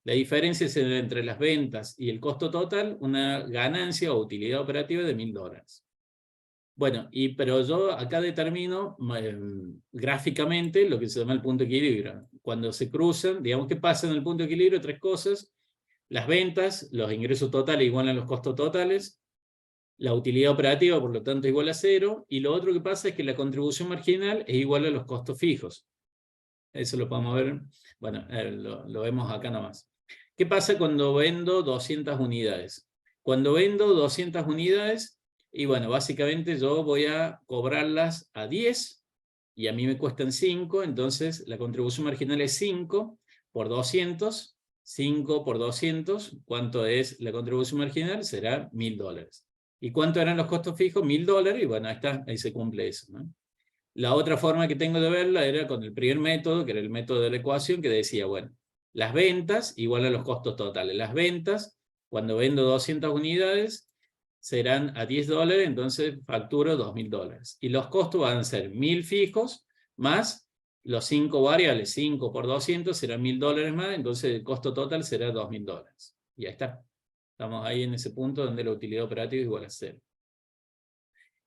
La diferencia es entre las ventas y el costo total, una ganancia o utilidad operativa de $1000. Bueno, pero yo acá determino gráficamente lo que se llama el punto de equilibrio. Cuando se cruzan, digamos que pasa en el punto de equilibrio tres cosas: las ventas, los ingresos totales igualan los costos totales, la utilidad operativa por lo tanto igual a 0, y lo otro que pasa es que la contribución marginal es igual a los costos fijos. Eso lo podemos ver, bueno, lo vemos acá nomás. ¿Qué pasa cuando vendo 200 unidades? Cuando vendo 200 unidades, y bueno, básicamente yo voy a cobrarlas a 10, y a mí me cuestan 5, entonces la contribución marginal es 5 por 200, 5 por 200, ¿cuánto es la contribución marginal? Será $1000. ¿Y cuánto eran los costos fijos? $1000, y bueno, ahí se cumple eso, ¿no? La otra forma que tengo de verla era con el primer método, que era el método de la ecuación, que decía, bueno, las ventas igual a los costos totales. Las ventas, cuando vendo 200 unidades, serán a $10, entonces facturo $2000. Y los costos van a ser 1000 fijos, más los 5 variables. 5 por 200 serán $1000 más, entonces el costo total será $2000. Y ahí está. Estamos ahí en ese punto donde la utilidad operativa es igual a 0.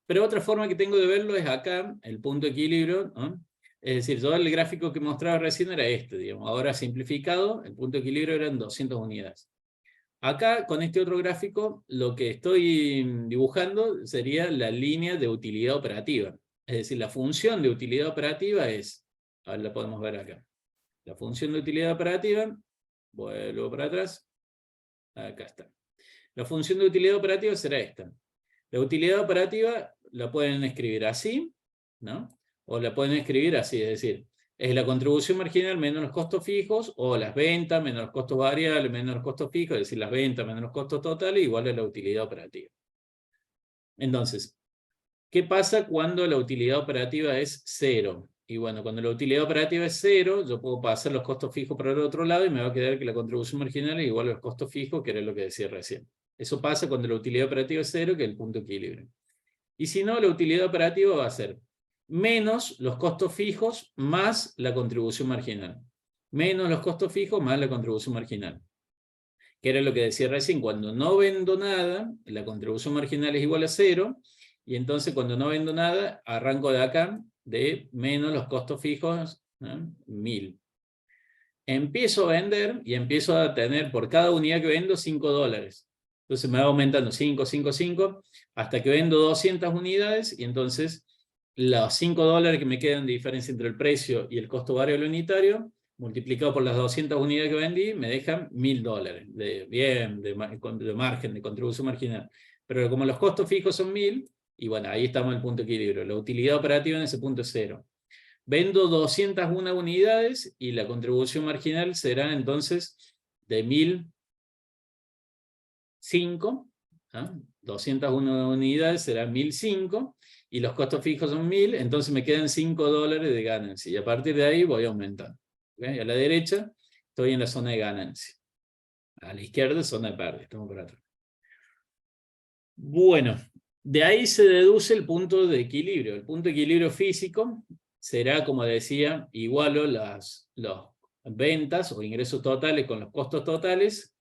Pero otra forma que tengo de verlo es acá, el punto de equilibrio, ¿no? Es decir, yo el gráfico que mostraba recién era este, digamos. Ahora simplificado, el punto de equilibrio eran 200 unidades. Acá, con este otro gráfico, lo que estoy dibujando sería la línea de utilidad operativa. Es decir, la función de utilidad operativa es, a ver, la podemos ver acá. La función de utilidad operativa, vuelvo para atrás, acá está. La función de utilidad operativa será esta. La utilidad operativa la pueden escribir así, ¿no? O la pueden escribir así, es decir, es la contribución marginal menos los costos fijos, o las ventas menos los costos variables menos los costos fijos, es decir, las ventas menos los costos totales igual a la utilidad operativa. Entonces, ¿qué pasa cuando la utilidad operativa es 0? Y bueno, cuando la utilidad operativa es 0, yo puedo pasar los costos fijos para el otro lado y me va a quedar que la contribución marginal es igual a los costos fijos, que era lo que decía recién. Eso pasa cuando la utilidad operativa es 0, que es el punto de equilibrio. Y si no, la utilidad operativa va a ser menos los costos fijos más la contribución marginal. Menos los costos fijos más la contribución marginal. Que era lo que decía recién, cuando no vendo nada, la contribución marginal es igual a 0, y entonces cuando no vendo nada, arranco de acá, de menos los costos fijos, ¿no? 1000. Empiezo a vender, y empiezo a tener por cada unidad que vendo $5. Entonces me va aumentando 5, 5, 5, hasta que vendo 200 unidades, y entonces los $5 que me quedan de diferencia entre el precio y el costo variable unitario, multiplicado por las 200 unidades que vendí, me dejan $1000 de margen, de contribución marginal. Pero como los costos fijos son 1000, y bueno, ahí estamos en el punto de equilibrio. La utilidad operativa en ese punto es 0. Vendo 201 unidades, y la contribución marginal será entonces de 1005, ¿ah? 201 unidades será 1005, y los costos fijos son 1000, entonces me quedan $5 de ganancia, y a partir de ahí voy aumentando. ¿Okay? A la derecha estoy en la zona de ganancia, a la izquierda zona de pérdida, estamos por atrás. Bueno, de ahí se deduce el punto de equilibrio. El punto de equilibrio físico será, como decía, igualo las ventas o ingresos totales con los costos totales.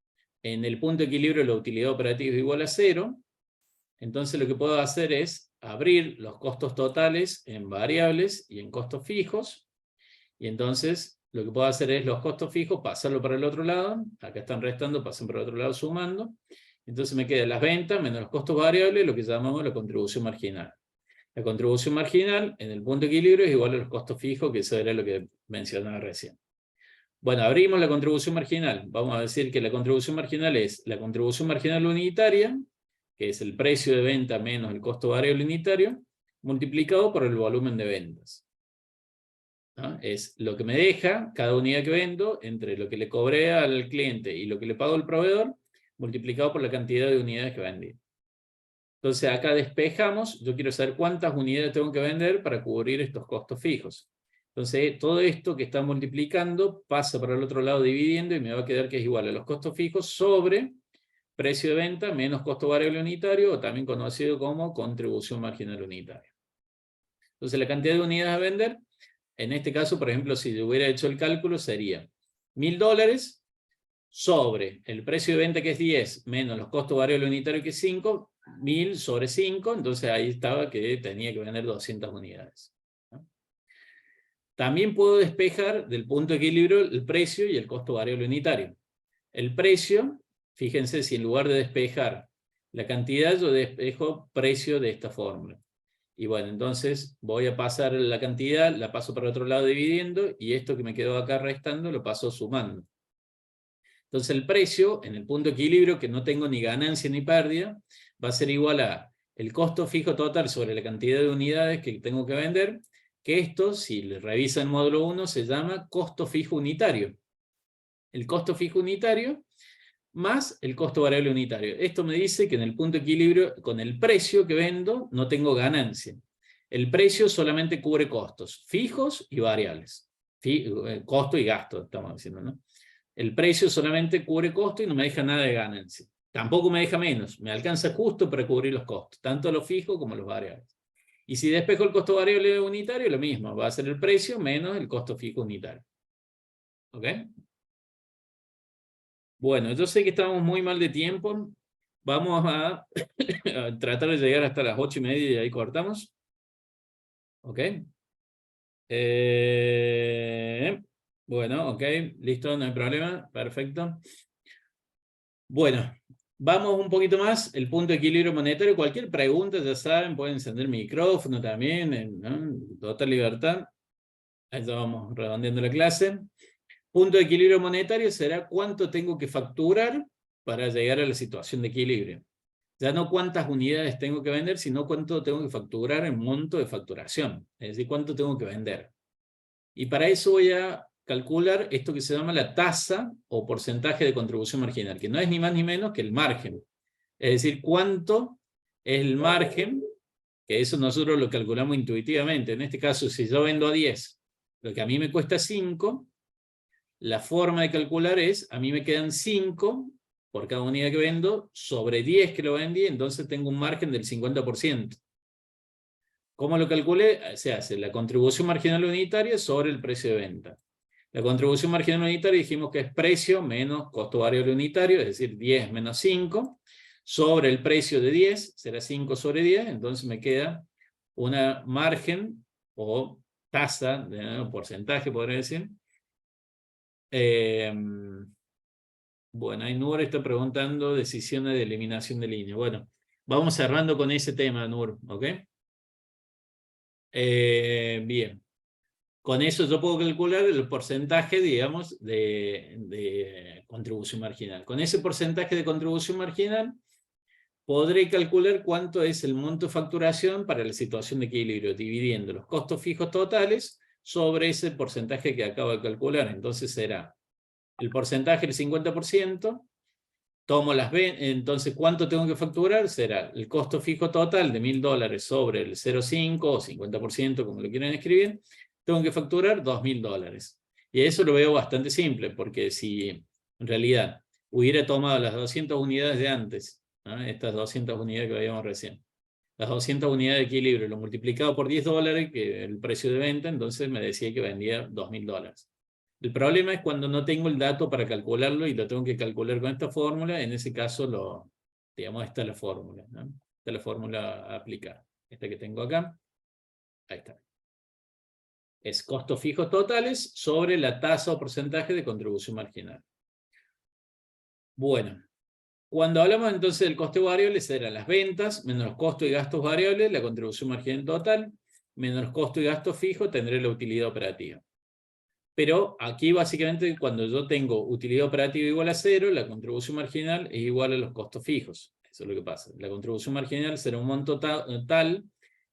En el punto de equilibrio la utilidad operativa es igual a 0. Entonces lo que puedo hacer es abrir los costos totales en variables y en costos fijos. Y entonces lo que puedo hacer es los costos fijos, pasarlo para el otro lado. Acá están restando, pasan para el otro lado sumando. Entonces me quedan las ventas menos los costos variables, lo que llamamos la contribución marginal. La contribución marginal en el punto de equilibrio es igual a los costos fijos, que eso era lo que mencionaba recién. Bueno, abrimos la contribución marginal. Vamos a decir que la contribución marginal es la contribución marginal unitaria, que es el precio de venta menos el costo variable unitario, multiplicado por el volumen de ventas. ¿No? Es lo que me deja cada unidad que vendo entre lo que le cobré al cliente y lo que le pago al proveedor, multiplicado por la cantidad de unidades que vendí. Entonces acá despejamos, yo quiero saber cuántas unidades tengo que vender para cubrir estos costos fijos. Entonces, todo esto que está multiplicando pasa para el otro lado dividiendo y me va a quedar que es igual a los costos fijos sobre precio de venta menos costo variable unitario, o también conocido como contribución marginal unitaria. Entonces, la cantidad de unidades a vender, en este caso, por ejemplo, si yo hubiera hecho el cálculo, sería $1000 sobre el precio de venta, que es 10, menos los costos variables unitarios, que es 5, 1000 sobre 5, entonces ahí estaba que tenía que vender 200 unidades. ¿No? También puedo despejar del punto de equilibrio el precio y el costo variable unitario. El precio, fíjense si en lugar de despejar la cantidad, yo despejo precio de esta fórmula. Y bueno, entonces voy a pasar la cantidad, la paso para otro lado dividiendo, y esto que me quedó acá restando lo paso sumando. Entonces el precio, en el punto de equilibrio, que no tengo ni ganancia ni pérdida, va a ser igual a el costo fijo total sobre la cantidad de unidades que tengo que vender, que esto, si le revisan el módulo 1, se llama costo fijo unitario. El costo fijo unitario más el costo variable unitario. Esto me dice que en el punto de equilibrio, con el precio que vendo, no tengo ganancia. El precio solamente cubre costos fijos y variables. Costo y gasto, estamos diciendo, ¿no? El precio solamente cubre costo y no me deja nada de ganancia. Tampoco me deja menos, me alcanza justo para cubrir los costos, tanto los fijos como los variables. Y si despejo el costo variable unitario, lo mismo, va a ser el precio menos el costo fijo unitario. ¿Ok? Bueno, yo sé que estamos muy mal de tiempo. Vamos a tratar de llegar hasta las 8:30 y ahí cortamos. ¿Ok? Bueno, ok, listo, no hay problema, perfecto. Bueno, vamos un poquito más, el punto de equilibrio monetario. Cualquier pregunta, ya saben, pueden encender el micrófono también, ¿no? Total libertad. Ahí ya vamos redondeando la clase. Punto de equilibrio monetario será cuánto tengo que facturar para llegar a la situación de equilibrio. Ya no cuántas unidades tengo que vender, sino cuánto tengo que facturar en monto de facturación. Es decir, cuánto tengo que vender. Y para eso voy a calcular esto que se llama la tasa o porcentaje de contribución marginal, que no es ni más ni menos que el margen. Es decir, cuánto es el margen, que eso nosotros lo calculamos intuitivamente. En este caso, si yo vendo a 10, lo que a mí me cuesta 5, la forma de calcular es, a mí me quedan 5 por cada unidad que vendo, sobre 10 que lo vendí, entonces tengo un margen del 50%. ¿Cómo lo calculé? Se hace la contribución marginal unitaria sobre el precio de venta. La contribución marginal unitaria dijimos que es precio menos costo variable unitario, es decir, 10 menos 5, sobre el precio de 10, será 5 sobre 10, entonces me queda una margen o tasa, porcentaje podría decir. Bueno, ahí Nur está preguntando decisiones de eliminación de línea. Bueno, vamos cerrando con ese tema, Nur, ¿ok? Bien. Con eso yo puedo calcular el porcentaje, digamos, de contribución marginal. Con ese porcentaje de contribución marginal, podré calcular cuánto es el monto de facturación para la situación de equilibrio, dividiendo los costos fijos totales sobre ese porcentaje que acabo de calcular. Entonces será el porcentaje del 50%, tomo entonces ¿cuánto tengo que facturar? Será el costo fijo total de $1000 sobre el 0,5 o 50%, como lo quieran escribir, tengo que facturar $2000. Y eso lo veo bastante simple, porque si en realidad hubiera tomado las 200 unidades de antes, ¿no? Estas 200 unidades que veíamos recién, las 200 unidades de equilibrio, lo multiplicado por $10, que es el precio de venta, entonces me decía que vendía $2000. El problema es cuando no tengo el dato para calcularlo y lo tengo que calcular con esta fórmula. En ese caso, digamos, esta es la fórmula, ¿no? Esta es la fórmula a aplicar. Esta que tengo acá. Ahí está. Es costos fijos totales sobre la tasa o porcentaje de contribución marginal. Bueno, cuando hablamos entonces del coste variable, serán las ventas, menos los costos y gastos variables, la contribución marginal total, menos los costos y gastos fijos, tendré la utilidad operativa. Pero aquí básicamente cuando yo tengo utilidad operativa igual a 0, la contribución marginal es igual a los costos fijos. Eso es lo que pasa. La contribución marginal será un monto tal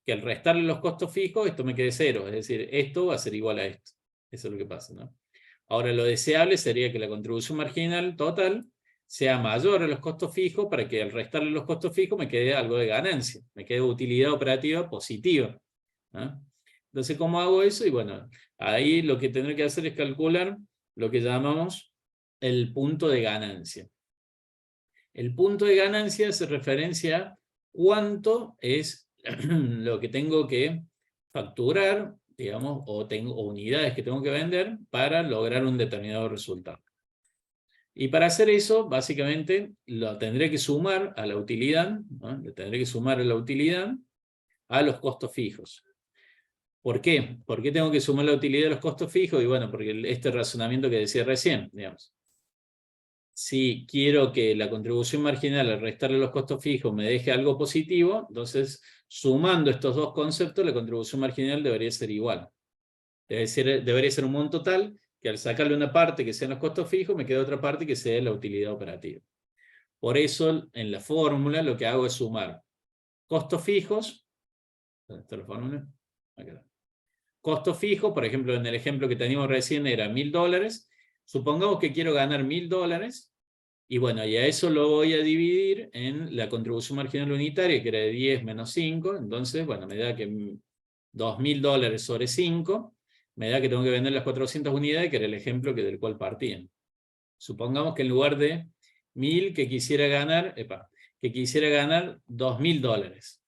que al restarle los costos fijos, esto me quede 0. Es decir, esto va a ser igual a esto. Eso es lo que pasa, ¿no? Ahora, lo deseable sería que la contribución marginal total sea mayor a los costos fijos para que al restarle los costos fijos me quede algo de ganancia. Me quede utilidad operativa positiva, ¿no? Entonces, ¿cómo hago eso? Y bueno, ahí lo que tendré que hacer es calcular lo que llamamos el punto de ganancia. El punto de ganancia hace referencia a cuánto es lo que tengo que facturar, digamos, o unidades que tengo que vender para lograr un determinado resultado. Y para hacer eso, básicamente, lo tendré que sumar a la utilidad, ¿no? Le tendré que sumar a la utilidad a los costos fijos. ¿Por qué? ¿Por qué tengo que sumar la utilidad a los costos fijos? Y bueno, porque este razonamiento que decía recién, digamos. Si quiero que la contribución marginal al restarle los costos fijos me deje algo positivo, entonces sumando estos dos conceptos, la contribución marginal debería ser igual. Debería ser un monto tal que al sacarle una parte que sean los costos fijos, me queda otra parte que sea la utilidad operativa. Por eso, en la fórmula lo que hago es sumar costos fijos. ¿Dónde está la fórmula? Acá. Costos fijos, por ejemplo, en el ejemplo que teníamos recién era $1000. Supongamos que quiero ganar $1000, y bueno, y a eso lo voy a dividir en la contribución marginal unitaria, que era de 10 menos 5, entonces, bueno, me da que $2000 sobre 5, me da que tengo que vender las 400 unidades, que era el ejemplo del cual partían. Supongamos que en lugar de 1000 que quisiera ganar $2000.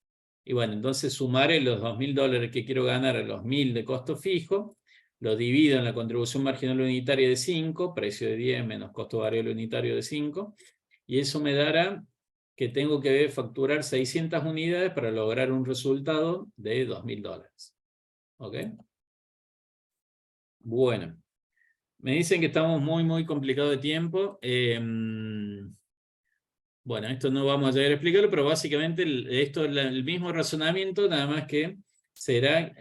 Y bueno, entonces sumaré los $2000 que quiero ganar a los 1000 de costo fijo, lo divido en la contribución marginal unitaria de 5, precio de 10 menos costo variable unitario de 5, y eso me dará que tengo que facturar 600 unidades para lograr un resultado de $2000. ¿Ok? Bueno, me dicen que estamos muy complicados de tiempo. Bueno, esto no vamos a llegar a explicarlo, pero básicamente esto es el mismo razonamiento, nada más que será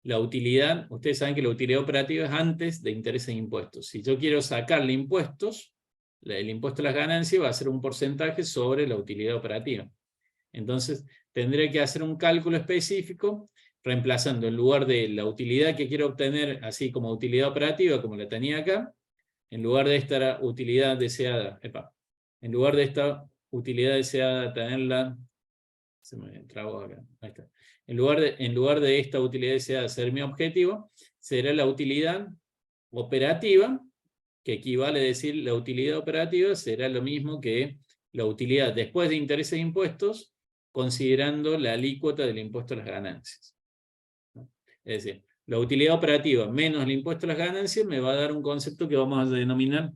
la utilidad. Ustedes saben que la utilidad operativa es antes de intereses e impuestos. Si yo quiero sacarle impuestos, el impuesto a las ganancias va a ser un porcentaje sobre la utilidad operativa. Entonces, tendré que hacer un cálculo específico, reemplazando en lugar de la utilidad que quiero obtener, así como utilidad operativa, como la tenía acá, en lugar de esta utilidad deseada, en lugar de esta utilidad deseada tenerla, se me trabó acá, ahí está. En lugar de esta utilidad deseada ser mi objetivo, será la utilidad operativa, que equivale a decir la utilidad operativa será lo mismo que la utilidad después de intereses e impuestos, considerando la alícuota del impuesto a las ganancias. Es decir, la utilidad operativa menos el impuesto a las ganancias me va a dar un concepto que vamos a denominar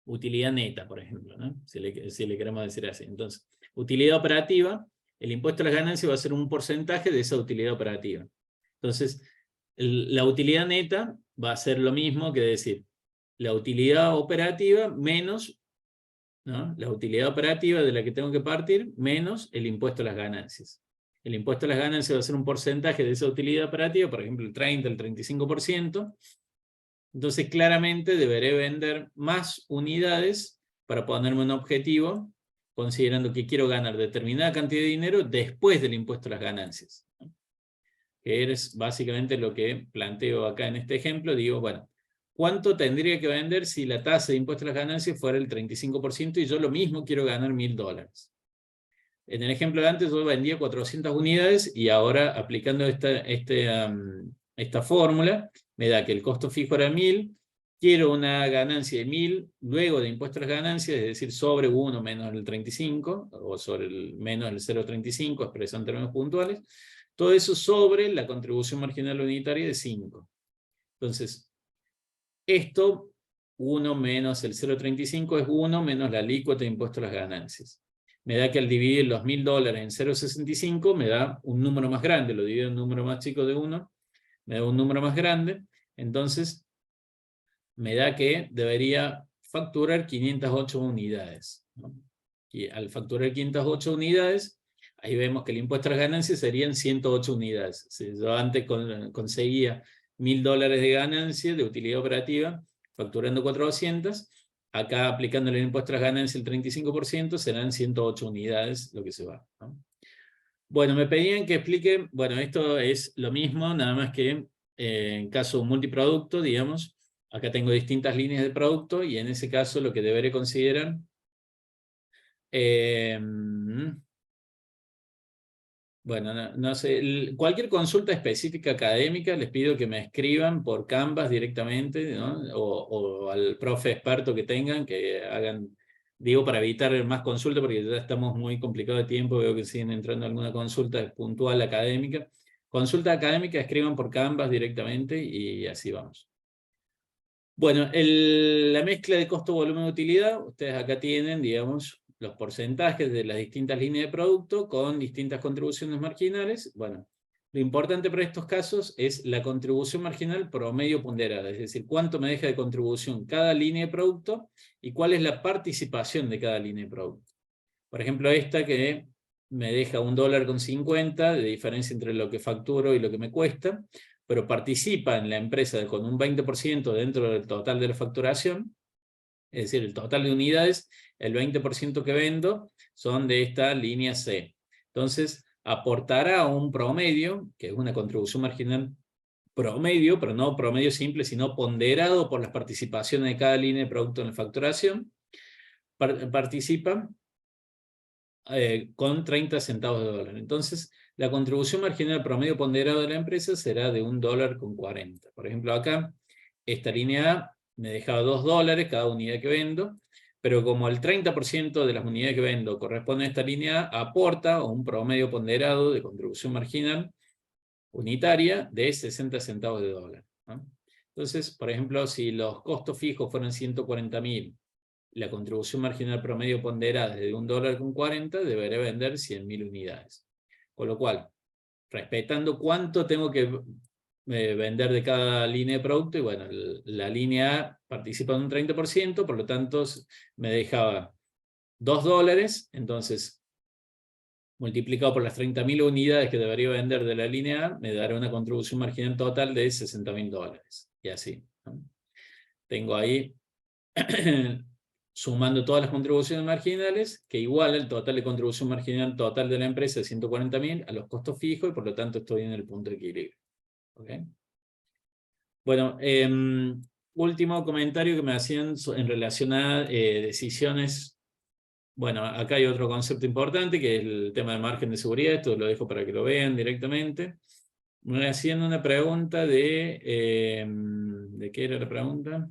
utilidad neta, por ejemplo, ¿no? Si le queremos decir así. Entonces, utilidad operativa, el impuesto a las ganancias va a ser un porcentaje de esa utilidad operativa. Entonces, la utilidad neta va a ser lo mismo que decir la utilidad operativa menos, ¿no?, la utilidad operativa de la que tengo que partir menos el impuesto a las ganancias. El impuesto a las ganancias va a ser un porcentaje de esa utilidad operativa, por ejemplo el 30, el 35%. Entonces claramente deberé vender más unidades para ponerme un objetivo, considerando que quiero ganar determinada cantidad de dinero después del impuesto a las ganancias. Que es básicamente lo que planteo acá en este ejemplo. Digo, bueno, ¿cuánto tendría que vender si la tasa de impuesto a las ganancias fuera el 35% y yo lo mismo quiero ganar $1000? En el ejemplo de antes yo vendía 400 unidades y ahora aplicando esta fórmula me da que el costo fijo era 1000, quiero una ganancia de 1000 luego de impuesto a las ganancias, es decir, sobre 1 menos el 35 o sobre el menos el 0,35, expresado en términos puntuales, todo eso sobre la contribución marginal unitaria de 5. Entonces, esto, 1 menos el 0,35 es 1 menos la alícuota de impuesto a las ganancias. Me da que al dividir los $1000 en 0,65 me da un número más grande, lo divido en un número más chico de 1, me da un número más grande, entonces me da que debería facturar 508 unidades. ¿No? Y al facturar 508 unidades, ahí vemos que el impuesto a las ganancias serían 108 unidades. Si yo antes conseguía $1000 de ganancia de utilidad operativa, facturando 400, acá aplicándole el impuesto a las ganancias el 35%, serán 108 unidades lo que se va, ¿no? Bueno, me pedían que explique, bueno, esto es lo mismo, nada más que en caso multiproducto, digamos, acá tengo distintas líneas de producto y en ese caso lo que deberé considerar bueno, no sé, cualquier consulta específica académica les pido que me escriban por Canvas directamente, ¿no? O al profe experto que tengan, que hagan, digo, para evitar más consultas, porque ya estamos muy complicados de tiempo, veo que siguen entrando alguna consulta puntual académica. Consulta académica, escriban por Canvas directamente y así vamos. Bueno, la mezcla de costo, volumen, utilidad, ustedes acá tienen, digamos, los porcentajes de las distintas líneas de producto con distintas contribuciones marginales. Bueno, lo importante para estos casos es la contribución marginal promedio ponderada, es decir, cuánto me deja de contribución cada línea de producto y cuál es la participación de cada línea de producto. Por ejemplo, esta que me deja $1,50 de diferencia entre lo que facturo y lo que me cuesta, pero participa en la empresa con un 20% dentro del total de la facturación, es decir, el total de unidades, el 20% que vendo son de esta línea C. Entonces, aportará un promedio, que es una contribución marginal promedio, pero no promedio simple, sino ponderado por las participaciones de cada línea de producto en la facturación, participa con 30 centavos de dólar. Entonces, la contribución marginal promedio ponderado de la empresa será de $1,40. Por ejemplo, acá, esta línea A me dejaba $2 cada unidad que vendo, pero como el 30% de las unidades que vendo corresponde a esta línea A, aporta un promedio ponderado de contribución marginal unitaria de 60 centavos de dólar, ¿no? Entonces, por ejemplo, si los costos fijos fueron 140.000, la contribución marginal promedio ponderada es de $1,40, deberé vender 100.000 unidades. Con lo cual, respetando cuánto tengo que vender de cada línea de producto, y bueno, la línea A participa en un 30%, por lo tanto me dejaba $2, entonces multiplicado por las 30.000 unidades que debería vender de la línea A, me dará una contribución marginal total de $60.000. Y así, ¿no? Tengo ahí, sumando todas las contribuciones marginales, que iguala el total de contribución marginal total de la empresa de 140.000 a los costos fijos, y por lo tanto estoy en el punto de equilibrio. ¿Okay? Bueno, último comentario que me hacían en relación a decisiones. Bueno, acá hay otro concepto importante, que es el tema del margen de seguridad. Esto lo dejo para que lo vean directamente. Me voy haciendo una pregunta ¿de qué era la pregunta?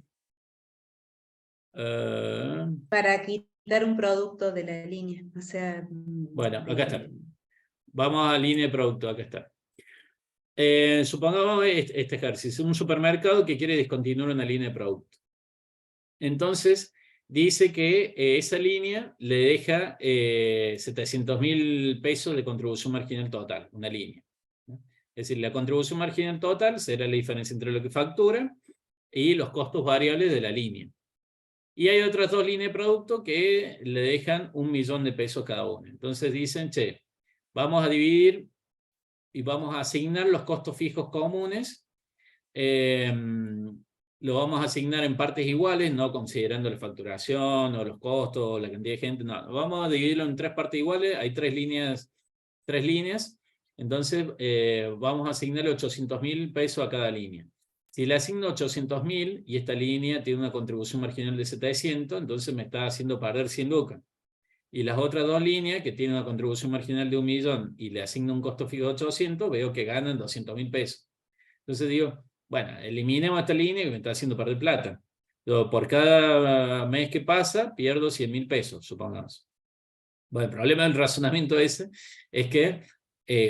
Para quitar un producto de la línea, o sea... Bueno, acá está. Vamos a línea de producto, acá está. Supongamos este ejercicio, un supermercado que quiere discontinuar una línea de producto. Entonces, dice que esa línea le deja 700.000 pesos de contribución marginal total, una línea, ¿no? Es decir, la contribución marginal total será la diferencia entre lo que factura y los costos variables de la línea. Y hay otras dos líneas de producto que le dejan 1.000.000 de pesos cada una. Entonces dicen, che, vamos a dividir y vamos a asignar los costos fijos comunes. Lo vamos a asignar en partes iguales, no considerando la facturación o los costos o la cantidad de gente. No, vamos a dividirlo en 3 partes iguales. Hay 3 líneas. Entonces vamos a asignarle 800.000 pesos a cada línea. Si le asigno 800.000 y esta línea tiene una contribución marginal de 700, entonces me está haciendo perder 100 lucas. Y las otras dos líneas, que tienen una contribución marginal de 1.000.000 y le asigno un costo fijo de 800, veo que ganan 200.000 pesos. Entonces digo, bueno, eliminemos esta línea que me está haciendo perder plata. Por cada mes que pasa, pierdo 100.000 pesos, supongamos. Bueno, el problema del razonamiento ese es que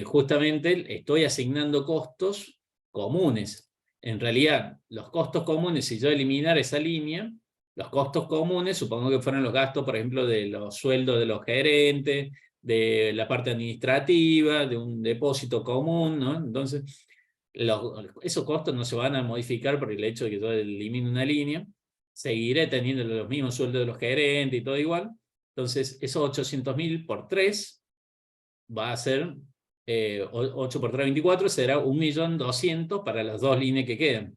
justamente estoy asignando costos comunes. En realidad, los costos comunes, si yo eliminara esa línea, los costos comunes, supongo que fueran los gastos, por ejemplo, de los sueldos de los gerentes, de la parte administrativa, de un depósito común, ¿no? Entonces, esos costos no se van a modificar por el hecho de que yo elimine una línea. Seguiré teniendo los mismos sueldos de los gerentes y todo igual. Entonces, esos 800.000 por 3 va a ser 8 por 3, 24, será 1.200.000 para las dos líneas que quedan.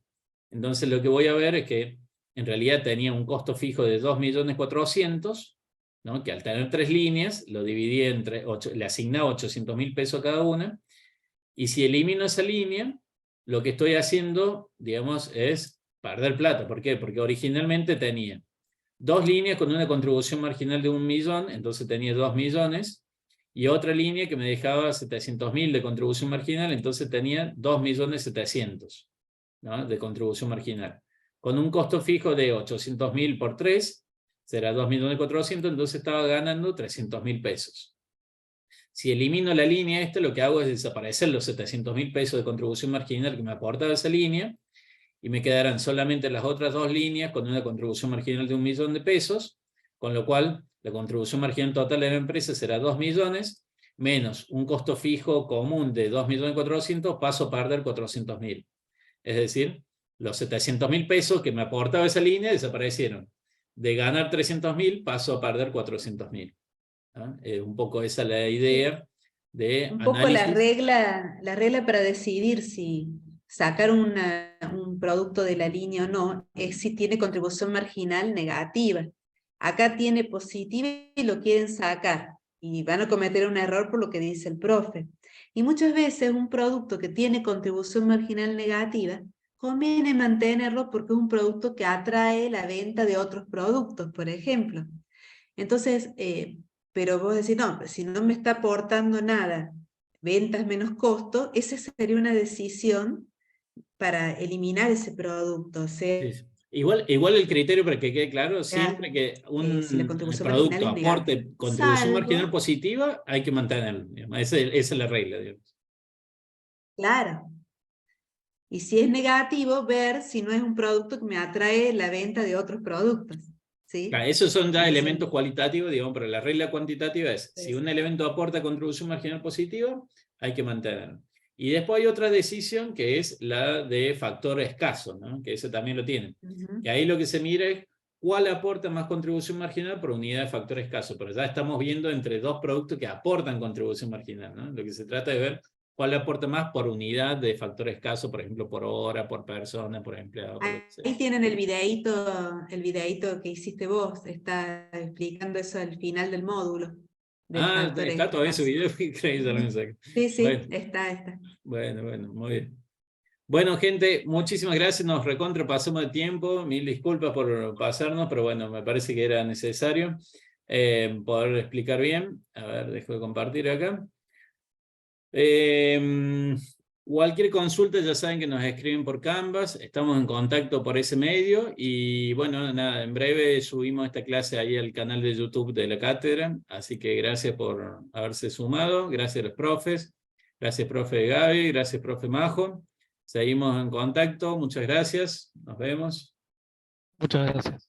Entonces lo que voy a ver es que en realidad tenía un costo fijo de 2.400.000, ¿no? Que al tener 3 líneas, lo dividí entre 8, le asignaba 800.000 pesos a cada una, y si elimino esa línea, lo que estoy haciendo, digamos, es perder plata. ¿Por qué? Porque originalmente tenía 2 líneas con una contribución marginal de 1.000.000, entonces tenía 2 millones, y otra línea que me dejaba 700.000 de contribución marginal, entonces tenía 2.700.000, ¿no?, de contribución marginal. Con un costo fijo de 800.000 por 3, será 2.400.000, entonces estaba ganando 300.000 pesos. Si elimino la línea esta, lo que hago es desaparecer los 700.000 pesos de contribución marginal que me aportaba esa línea, y me quedarán solamente las otras dos líneas con una contribución marginal de 1.000.000 de pesos, con lo cual la contribución marginal total de la empresa será 2 millones, menos un costo fijo común de 2.400.000, paso a perder 400.000. Es decir, los 700.000 pesos que me aportaba esa línea desaparecieron. De ganar 300.000, paso a perder 400.000. ¿Ah? Un poco esa es la idea de un poco análisis. la regla para decidir si sacar un producto de la línea o no, es si tiene contribución marginal negativa. Acá tiene positiva y lo quieren sacar, y van a cometer un error por lo que dice el profe. Y muchas veces un producto que tiene contribución marginal negativa, conviene mantenerlo porque es un producto que atrae la venta de otros productos, por ejemplo. Entonces, pero vos decís, no, si no me está aportando nada, ventas menos costo, esa sería una decisión para eliminar ese producto. O sea, Sí. Igual el criterio, para que quede claro, siempre que un si la contribución producto marginal es aporte negativa. contribución marginal Salvo, positiva, hay que mantenerlo. Esa es la regla, digamos. claro. Y si es negativo, ver si no es un producto que me atrae la venta de otros productos. ¿Sí? Claro, esos son ya Entonces, elementos cualitativos, digamos, pero la regla cuantitativa es, si un elemento aporta contribución marginal positiva, hay que mantenerlo. Y después hay otra decisión que es la de factor escaso, ¿no?, que ese también lo tienen. Que ahí lo que se mira es cuál aporta más contribución marginal por unidad de factor escaso. Pero ya estamos viendo entre dos productos que aportan contribución marginal, ¿no? Lo que se trata de ver cuál aporta más por unidad de factor escaso, por ejemplo, por hora, por persona, por empleado. Por ahí tienen el videíto que hiciste vos, está explicando eso al final del módulo. Está todavía ese video, increíble. Sí, Bueno, está. bueno, muy bien. Bueno, gente, muchísimas gracias, nos recontrapasamos de tiempo, mil disculpas por pasarnos, pero bueno, me parece que era necesario poder explicar bien. A ver, dejo de compartir acá. Cualquier consulta ya saben que nos escriben por Canvas, estamos en contacto por ese medio y bueno, nada, en breve subimos esta clase ahí al canal de YouTube de la cátedra, así que gracias por haberse sumado, gracias a los profes, gracias profe Gaby, gracias profe Majo, seguimos en contacto, muchas gracias, nos vemos. Muchas gracias.